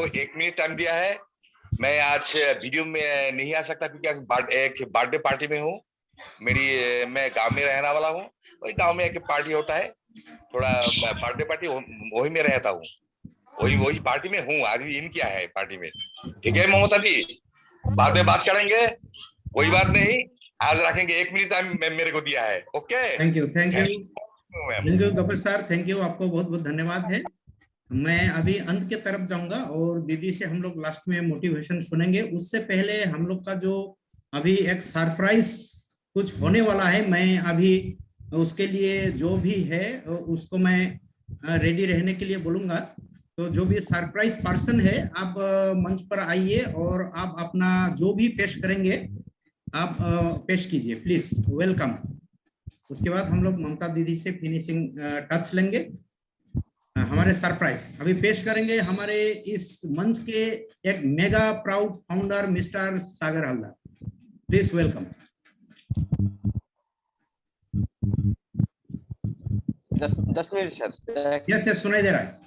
1 मिनट टाइम दिया है। मैं आज वीडियो में नहीं आ सकता क्योंकि एक बर्थडे पार्टी में हूँ। मैं गांव में रहने वाला हूँ, वही गांव में एक पार्टी होता है, थोड़ा बर्थडे पार्टी, वही में रहता हूँ, वही पार्टी में हूँ। आज भी इन किया है पार्टी में। ठीक है ममता जी, बाद में बात करेंगे, कोई बात नहीं, आज रखेंगे। 1 मिनट टाइम मेरे को दिया है। Okay, thank you Gruffudd sir, thank you, आपको बहुत बहुत धन्यवाद है। मैं अभी अंत के तरफ जाऊंगा और दीदी से हम लोग लास्ट में मोटिवेशन सुनेंगे। उससे पहले हम लोग का जो अभी एक सरप्राइज कुछ होने वाला है, मैं अभी उसके लिए जो भी है उसको मैं रेडी रहने के लिए बोलूंगा। तो जो भी सरप्राइज पर्सन है, आप मंच पर आइए और आप अपना जो भी पेश करेंगे आप पेश कीजिए प्लीज, वेलकम। उसके बाद हम लोग ममता दीदी से फिनिशिंग टच लेंगे। हमारे सरप्राइज अभी पेश करेंगे हमारे इस मंच के एक mega proud founder mister Sagar Haldar, please welcome. 10 minute sir. Yes yes, सुनाई दे रहा है।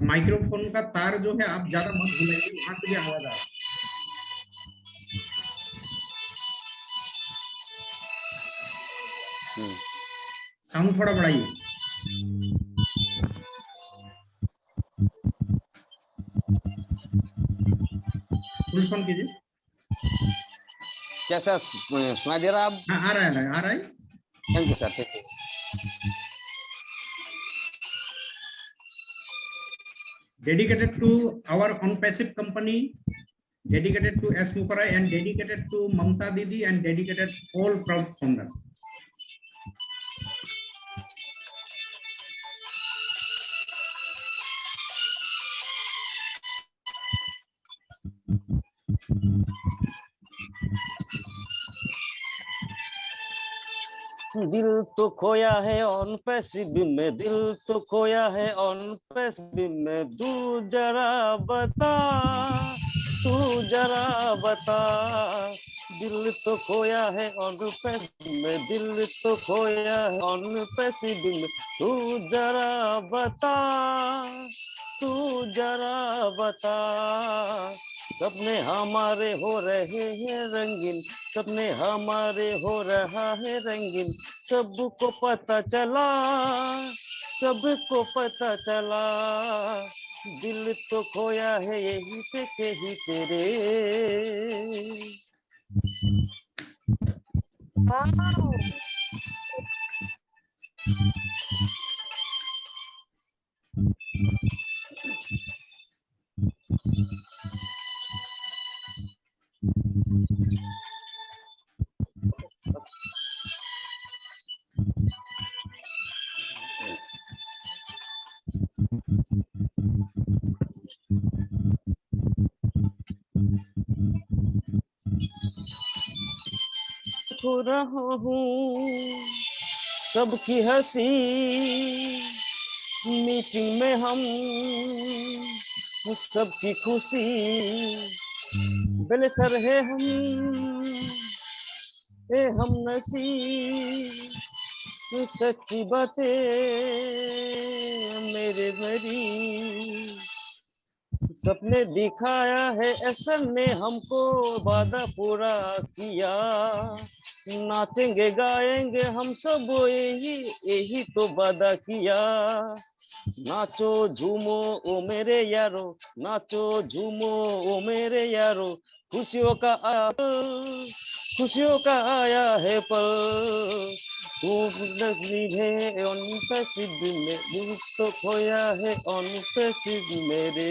माइक्रोफोन का तार जो है आप ज्यादा मत भूलिए, वहां से भी आवाज आ रहा है। साउंड थोड़ा बढ़ाइए। फुल साउंड कीजिए। क्या सर सुनाई दे रहा है आप? हाँ, आ रहा है। Thank you sir, thank you. Dedicated to our on-passive company, dedicated to S. Muparai, and dedicated to Mamta Didi, and dedicated all proud founders. दिल तो खोया है ऑन पैसिव में, दिल तो खोया है ऑन पैसिव में, तू जरा बता, तू जरा बता। दिल तो खोया है ऑन पैसिव में, दिल तो खोया है ऑन पैसिव में, तू जरा बता, तू जरा बता। सपने हमारे हो रहे हैं रंगीन, सपने हमारे हो रहा है रंगीन, सबको पता चला, सबको पता चला। दिल तो खोया है यही पे कहीं तेरे। खो रहा हूँ सबकी हंसी, मीटिंग में हम सबकी खुशी, बेलसर है हम नसीब, सच्ची बातें मेरी सपने दिखाया है ऐसा ने हमको, वादा पूरा किया, नाचेंगे गाएंगे हम सब यही तो वादा किया। नाचो झूमो ओ मेरे यारो, नाचो झूमो ओ मेरे यारो, खुशियों का आया है पल, तू नजदीक है अनपैसिव में, दिल तो खोया है अनपैसिव मेरे।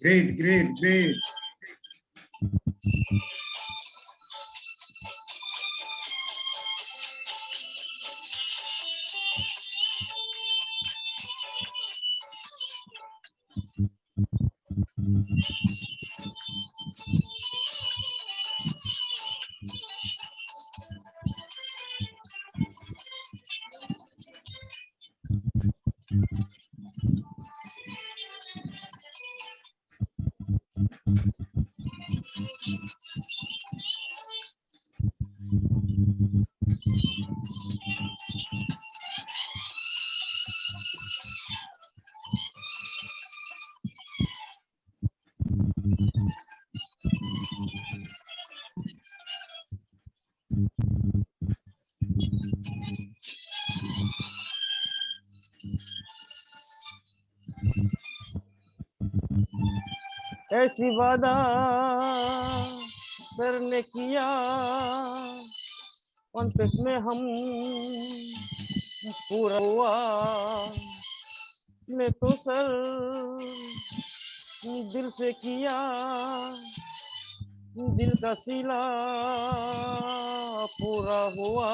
Great great great. ऐसी वादा सर ने किया कॉन्फ्रेंस में हम पूरा हुआ, मैं तो सर दिल से किया, दिल का सिला पूरा हुआ,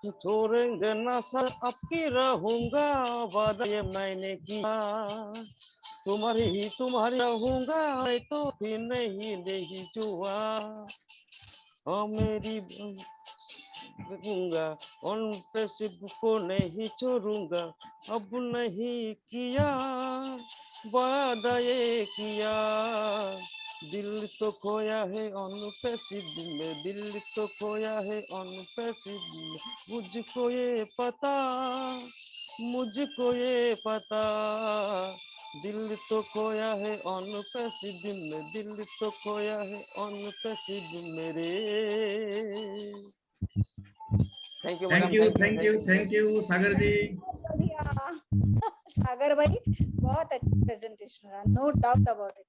छोड़ेंगे ना सर अब की रहूंगा, वादा ये मैंने किया, तुम्हारी रहूंगा, मैं तो फिर नहीं जुआ, और मेरी रहूंगा अनपैसिव को नहीं छोड़ूंगा, अब नहीं किया वादा ये किया, दिल तो खोया है अनपैसिव में, दिल तो खोया है अनपैसिव में, मुझको ये पता, दिल तो खोया है अनपैसिव में, दिल तो खोया है अनपैसिव मेरे। Thank you madam, thank you Sagar ji. Sagar भाई बहुत अच्छा प्रेजेंटेशन रहा, no doubt about it.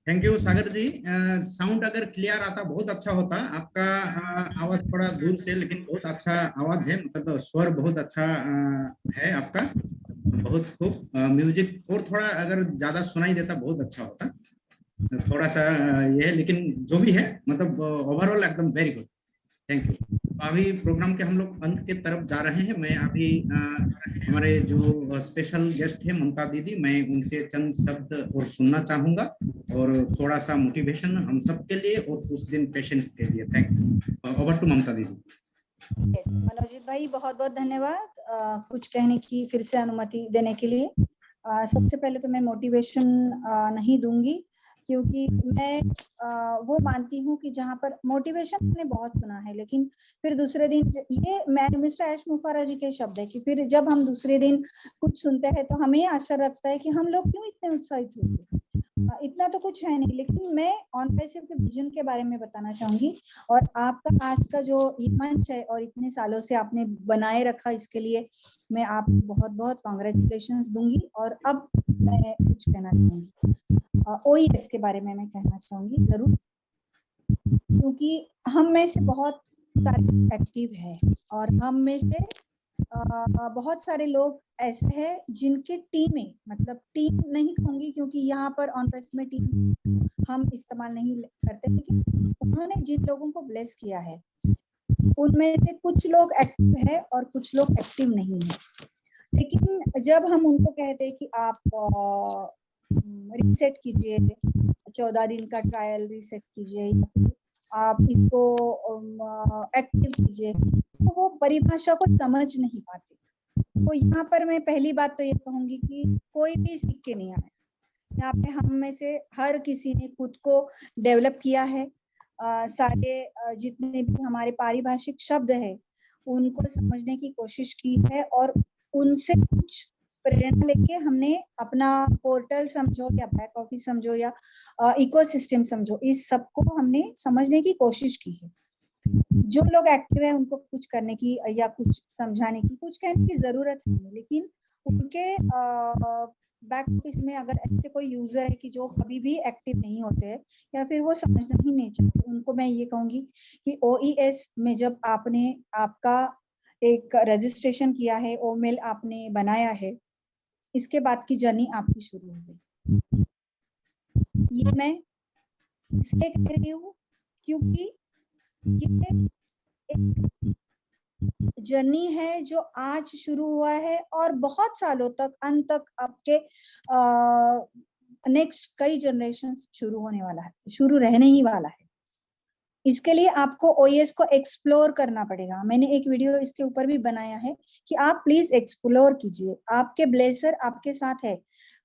Thank you Sagar ji. Sound अगर क्लियर आता बहुत अच्छा होता, आपका आवाज थोड़ा दूर से लेकिन बहुत अच्छा आवाज है, मतलब स्वर बहुत अच्छा है आपका, बहुत खूब। म्यूजिक और थोड़ा अगर ज्यादा सुनाई देता बहुत अच्छा होता, थोड़ा सा ये है, लेकिन जो भी है मतलब ओवरऑल एकदम वेरी गुड, थैंक यू। अभी प्रोग्राम के हम लोग अंत के तरफ जा रहे हैं। मैं अभी हमारे जो स्पेशल गेस्ट है ममता दीदी, मैं उनसे चंद शब्द और सुनना चाहूंगा, और थोड़ा सा मोटिवेशन हम सब के लिए और उस दिन पेशेंट्स के लिए। Thank you. ओवर टू ममता दीदी। यस मनोजीत भाई बहुत बहुत धन्यवाद कुछ कहने की फिर से अनुमति देने के लिए। सबसे पहले तो मैं मोटिवेशन नहीं दूंगी, क्योंकि मैं वो मानती हूँ कि जहाँ पर मोटिवेशन मैंने बहुत सुना है, लेकिन फिर दूसरे दिन ये मिस्टर एश मुफारा जी के शब्द है कि फिर जब हम दूसरे दिन कुछ सुनते हैं तो हमें आशा रखता है कि हम लोग क्यों इतने उत्साहित होते। इतना तो कुछ है नहीं, लेकिन मैं ऑनपैसिव के विजन के बारे में बताना चाहूंगी, और आपका आज का जो ये मंच है और इतने सालों से आपने बनाए रखा, इसके लिए मैं आपको बहुत बहुत कांग्रेचुलेशंस दूंगी। और अब मैं कुछ कहना चाहूंगी OES के बारे में, मैं कहना चाहूंगी जरूर, क्योंकि हम में से बहुत सारे एक्टिव है और हम में से बहुत सारे लोग ऐसे हैं जिनके टीमें, मतलब टीम नहीं कहूंगी क्योंकि यहाँ पर ऑनपैसिव में टीम हम इस्तेमाल नहीं करते, लेकिन उन्होंने जिन लोगों को ब्लेस किया है उनमें से कुछ लोग एक्टिव है और कुछ लोग एक्टिव नहीं है। लेकिन जब हम उनको कहते हैं कि आप रीसेट कीजिए, 14 दिन का ट्रायल रीसेट कीजिए, या फिर आप इसको एक्टिव कीजिए, तो वो परिभाषा को समझ नहीं पाते। तो यहाँ पर मैं पहली बात तो ये कहूंगी कि कोई भी सीख के नहीं आया, यहाँ पे हम में से हर किसी ने खुद को डेवलप किया है। सारे जितने भी हमारे पारिभाषिक शब्द है उनको समझने की कोशिश की है, और उनसे कुछ प्रेरणा लेके हमने अपना पोर्टल समझो या बैक ऑफिस समझो या इकोसिस्टम समझो, इस सबको हमने समझने की कोशिश की है। जो लोग एक्टिव है उनको कुछ करने की या कुछ समझाने की, कुछ कहने की जरूरत नहीं, लेकिन उनके बैक ऑफिस में अगर ऐसे कोई यूजर है कि जो कभी भी एक्टिव नहीं होते हैं या फिर वो समझना ही नहीं चाहते, उनको मैं ये कहूंगी कि OES में जब आपने आपका एक रजिस्ट्रेशन किया है, OMail आपने बनाया है, इसके बाद की जर्नी आपकी शुरू हो गई। ये मैं इसलिए कह रही हूँ क्योंकि ये एक जर्नी है जो आज शुरू हुआ है और बहुत सालों तक, अंत तक आपके नेक्स्ट कई जनरेशन शुरू होने वाला है, शुरू रहने ही वाला है। इसके लिए आपको OES को एक्सप्लोर करना पड़ेगा। मैंने एक वीडियो इसके ऊपर भी बनाया है कि आप प्लीज एक्सप्लोर कीजिए। आपके ब्लेसर आपके साथ है,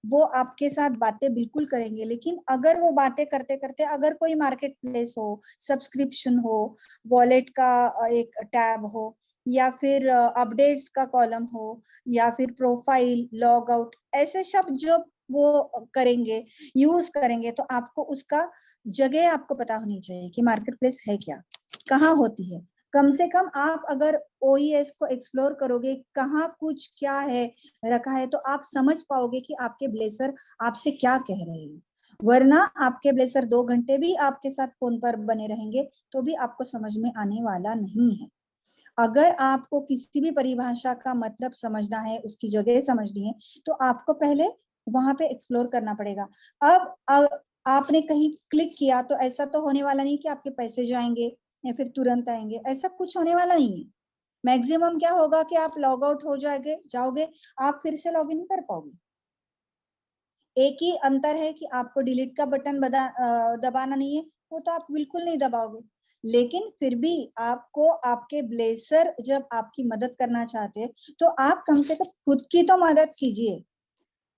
वो आपके साथ बातें बिल्कुल करेंगे, लेकिन अगर वो बातें करते करते अगर कोई मार्केट प्लेस हो, सब्सक्रिप्शन हो, वॉलेट का एक टैब हो, या फिर अपडेट्स का कॉलम हो, या फिर प्रोफाइल, लॉग आउट, ऐसे शब्द जो वो करेंगे, यूज करेंगे, तो आपको उसका जगह आपको पता होनी चाहिए कि मार्केट प्लेस है क्या, कहाँ होती है। कम से कम आप अगर OES को एक्सप्लोर करोगे, कहाँ कुछ क्या है रखा है, तो आप समझ पाओगे कि आपके ब्लेसर आपसे क्या कह रहे हैं। वरना आपके ब्लेसर 2 घंटे भी आपके साथ फोन पर बने रहेंगे तो भी आपको समझ में आने वाला नहीं है। अगर आपको किसी भी परिभाषा का मतलब समझना है, उसकी जगह समझनी है, तो आपको पहले वहां पे एक्सप्लोर करना पड़ेगा। अब आपने कहीं क्लिक किया तो ऐसा तो होने वाला नहीं कि आपके पैसे जाएंगे या फिर तुरंत आएंगे, ऐसा कुछ होने वाला नहीं है। मैक्सिमम क्या होगा कि आप लॉग आउट हो जाओगे, आप फिर से लॉग इन कर पाओगे। एक ही अंतर है कि आपको डिलीट का बटन दबाना नहीं है, वो तो आप बिल्कुल नहीं दबाओगे, लेकिन फिर भी आपको आपके ब्लेसर जब आपकी मदद करना चाहते हैं तो आप कम से कम खुद की तो मदद कीजिए।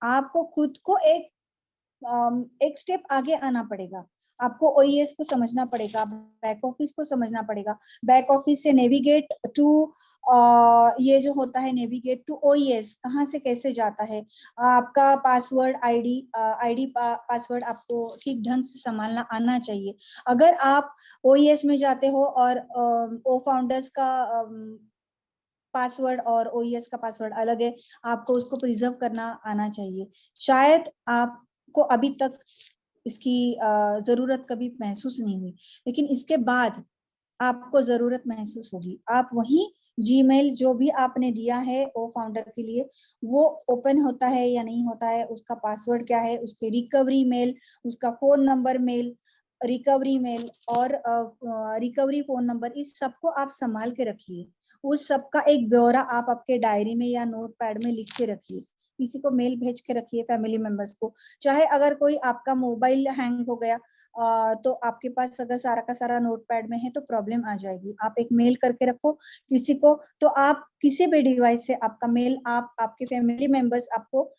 आपको खुद को एक स्टेप आगे आना पड़ेगा। आपको OES को समझना पड़ेगा, बैक ऑफिस को समझना पड़ेगा, बैक ऑफिस से नेविगेट टू ये जो होता है नेविगेट टू OES कहाँ से कैसे जाता है, आपका पासवर्ड आईडी पासवर्ड आपको ठीक ढंग से संभालना आना चाहिए। अगर आप OES में जाते हो और ओ फाउंडर्स का पासवर्ड और OES का पासवर्ड अलग है, आपको उसको प्रिजर्व करना आना चाहिए। शायद आपको अभी तक इसकी जरूरत कभी महसूस नहीं हुई, लेकिन इसके बाद आपको जरूरत महसूस होगी। आप वही Gmail जो भी आपने दिया है ओ फाउंडर के लिए, वो ओपन होता है या नहीं होता है, उसका पासवर्ड क्या है, उसके रिकवरी मेल, उसका phone number mail, recovery mail और रिकवरी फोन नंबर, इस सबको आप संभाल के रखिए। उस सब का एक ब्यौरा आप आपके डायरी में या नोट पैड में लिख के रखिए, किसी को मेल भेज के रखिए, फैमिली मेंबर्स को। चाहे अगर कोई आपका मोबाइल हैंग हो गया तो आपके पास अगर सारा का सारा नोट पैड में है तो प्रॉब्लम आ जाएगी। आप एक मेल करके रखो किसी को, तो आप किसी भी डिवाइस से आपका मेल आप आपके फैमिली मेंबर्स आपको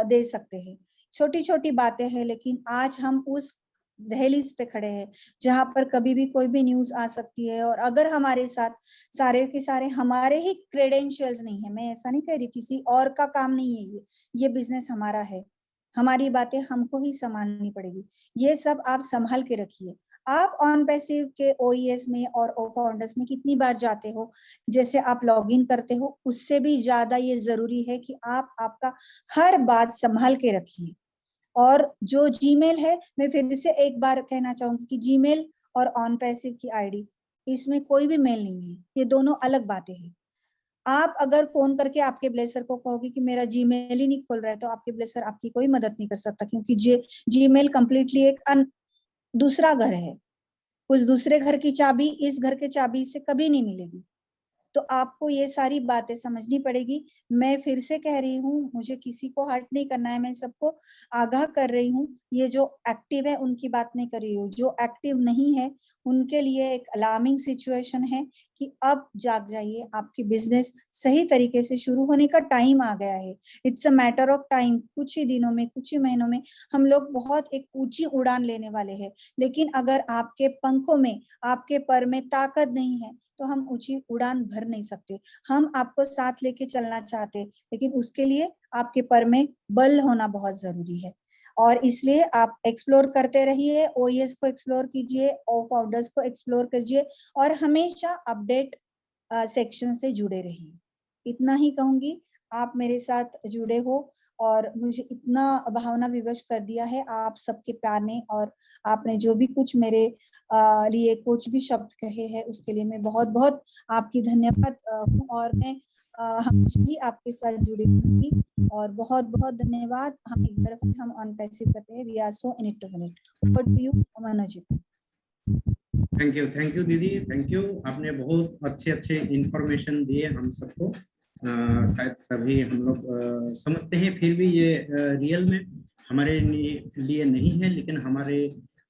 दे सकते हैं। छोटी छोटी बातें हैं, लेकिन आज हम उस दहलीज पे खड़े हैं जहां पर कभी भी कोई भी न्यूज आ सकती है, और अगर हमारे साथ सारे के सारे हमारे ही क्रेडेंशियल्स नहीं है, मैं ऐसा नहीं कह रही, किसी और का काम नहीं है, ये बिजनेस हमारा है, हमारी बातें हमको ही संभालनी पड़ेगी। ये सब आप संभाल के रखिए। आप ऑन पैसिव के OES में और ओ फाउंडर्स में कितनी बार जाते हो, जैसे आप लॉगिन करते हो, उससे भी ज्यादा ये जरूरी है कि आप आपका हर बात संभाल के रखिए। और जो Gmail है, मैं फिर से एक बार कहना चाहूंगी कि Gmail और ऑन पैसिव की आईडी, इसमें कोई भी मेल नहीं है, ये दोनों अलग बातें हैं। आप अगर फोन करके आपके ब्लेसर को कहोगे कि मेरा Gmail ही नहीं खोल रहा है, तो आपके ब्लेसर आपकी कोई मदद नहीं कर सकता, क्योंकि Gmail कंप्लीटली एक दूसरा घर है। उस दूसरे घर की चाबी इस घर के चाबी से कभी नहीं मिलेगी। तो आपको ये सारी बातें समझनी पड़ेगी। मैं फिर से कह रही हूँ, मुझे किसी को हर्ट नहीं करना है, मैं सबको आगाह कर रही हूँ। ये जो एक्टिव है उनकी बात नहीं कर रही हूँ, जो एक्टिव नहीं है उनके लिए एक अलार्मिंग सिचुएशन है कि अब जाग जाइए, आपकी बिजनेस सही तरीके से शुरू होने का टाइम आ गया है। It's a matter of time. कुछ ही दिनों में, कुछ ही महीनों में हम लोग बहुत एक ऊंची उड़ान लेने वाले हैं। लेकिन अगर आपके पंखों में, आपके पर में ताकत नहीं है, तो हम ऊंची उड़ान भर नहीं सकते। हम आपको साथ लेके चलना चाहते, लेकिन उसके लिए आपके पर में बल होना बहुत जरूरी है। और इसलिए आप एक्सप्लोर करते रहिए, ओएस को एक्सप्लोर कीजिए, ओ फाउंडर्स को एक्सप्लोर कीजिए और हमेशा अपडेट सेक्शन से जुड़े रहिए। इतना ही कहूंगी। आप मेरे साथ जुड़े हो और मुझे इतना भावना विवश कर दिया है आप सबके प्यार ने, और आपने जो भी कुछ मेरे लिए कुछ भी शब्द कहे हैं उसके लिए मैं बहुत बहुत आपकी धन्यवाद हूँ। और मैं हमेशा ही आपके साथ जुड़ी रहूंगी और बहुत बहुत धन्यवाद। हम एक तरफ हम ऑन पैसिव करते हैं, we are so in it to win it. Over to you Manoj ji. Thank you दीदी, थैंक यू। आपने बहुत अच्छे इंफॉर्मेशन दिए हम सबको। शायद सभी हम लोग समझते हैं, फिर भी ये रियल में हमारे लिए नहीं है, लेकिन हमारे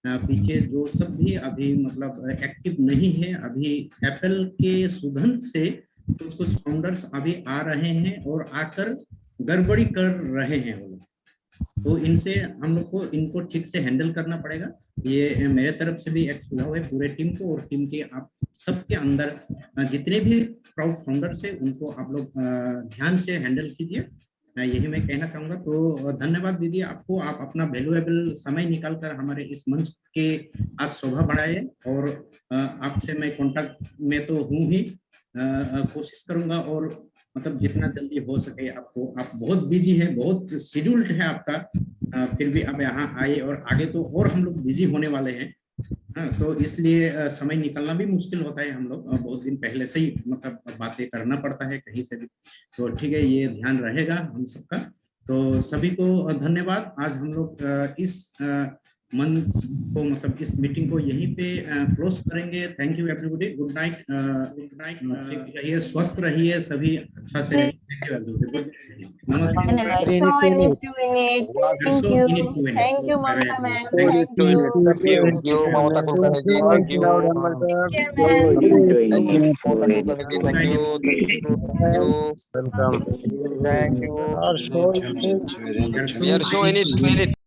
पीछे जो सब भी अभी मतलब एक्टिव नहीं है, अभी एप्पल के सुगंध से कुछ फाउंडर्स अभी आ रहे हैं और आकर गड़बड़ी कर रहे हैं वो लोग। तो इनसे हम लोग को इनको ठीक से हैंडल करना पड़ेगा। ये मेरे तरफ से भी एक सुझाव है पूरे टीम को, और टीम के आप सबके अंदर जितने भी प्राउड फाउंडर्स है उनको आप लोग ध्यान से हैंडल कीजिए, यही मैं कहना चाहूंगा। तो धन्यवाद दीदी आपको, आप अपना वैल्यूएबल समय निकालकर हमारे इस मंच के आज शोभा बढ़ाए। और आपसे मैं कांटेक्ट में तो हूँ ही, कोशिश करूंगा और मतलब जितना जल्दी हो सके आपको, आप बहुत बिजी है, बहुत शेड्यूल्ड है आपका, फिर भी आप यहाँ आए और आगे तो और हम लोग बिजी होने वाले हैं। तो इसलिए समय निकालना भी मुश्किल होता है, हम लोग बहुत दिन पहले से ही मतलब बातें करना पड़ता है कहीं से भी। तो ठीक है, ये ध्यान रहेगा हम सबका। तो सभी को धन्यवाद। आज हम लोग इस मंच को मतलब इस मीटिंग को यहीं पे क्लोज करेंगे। Thank you everybody, good night. ठीक रहिए, स्वस्थ रहिए सभी, अच्छा से। Thank you everybody, We are so in it.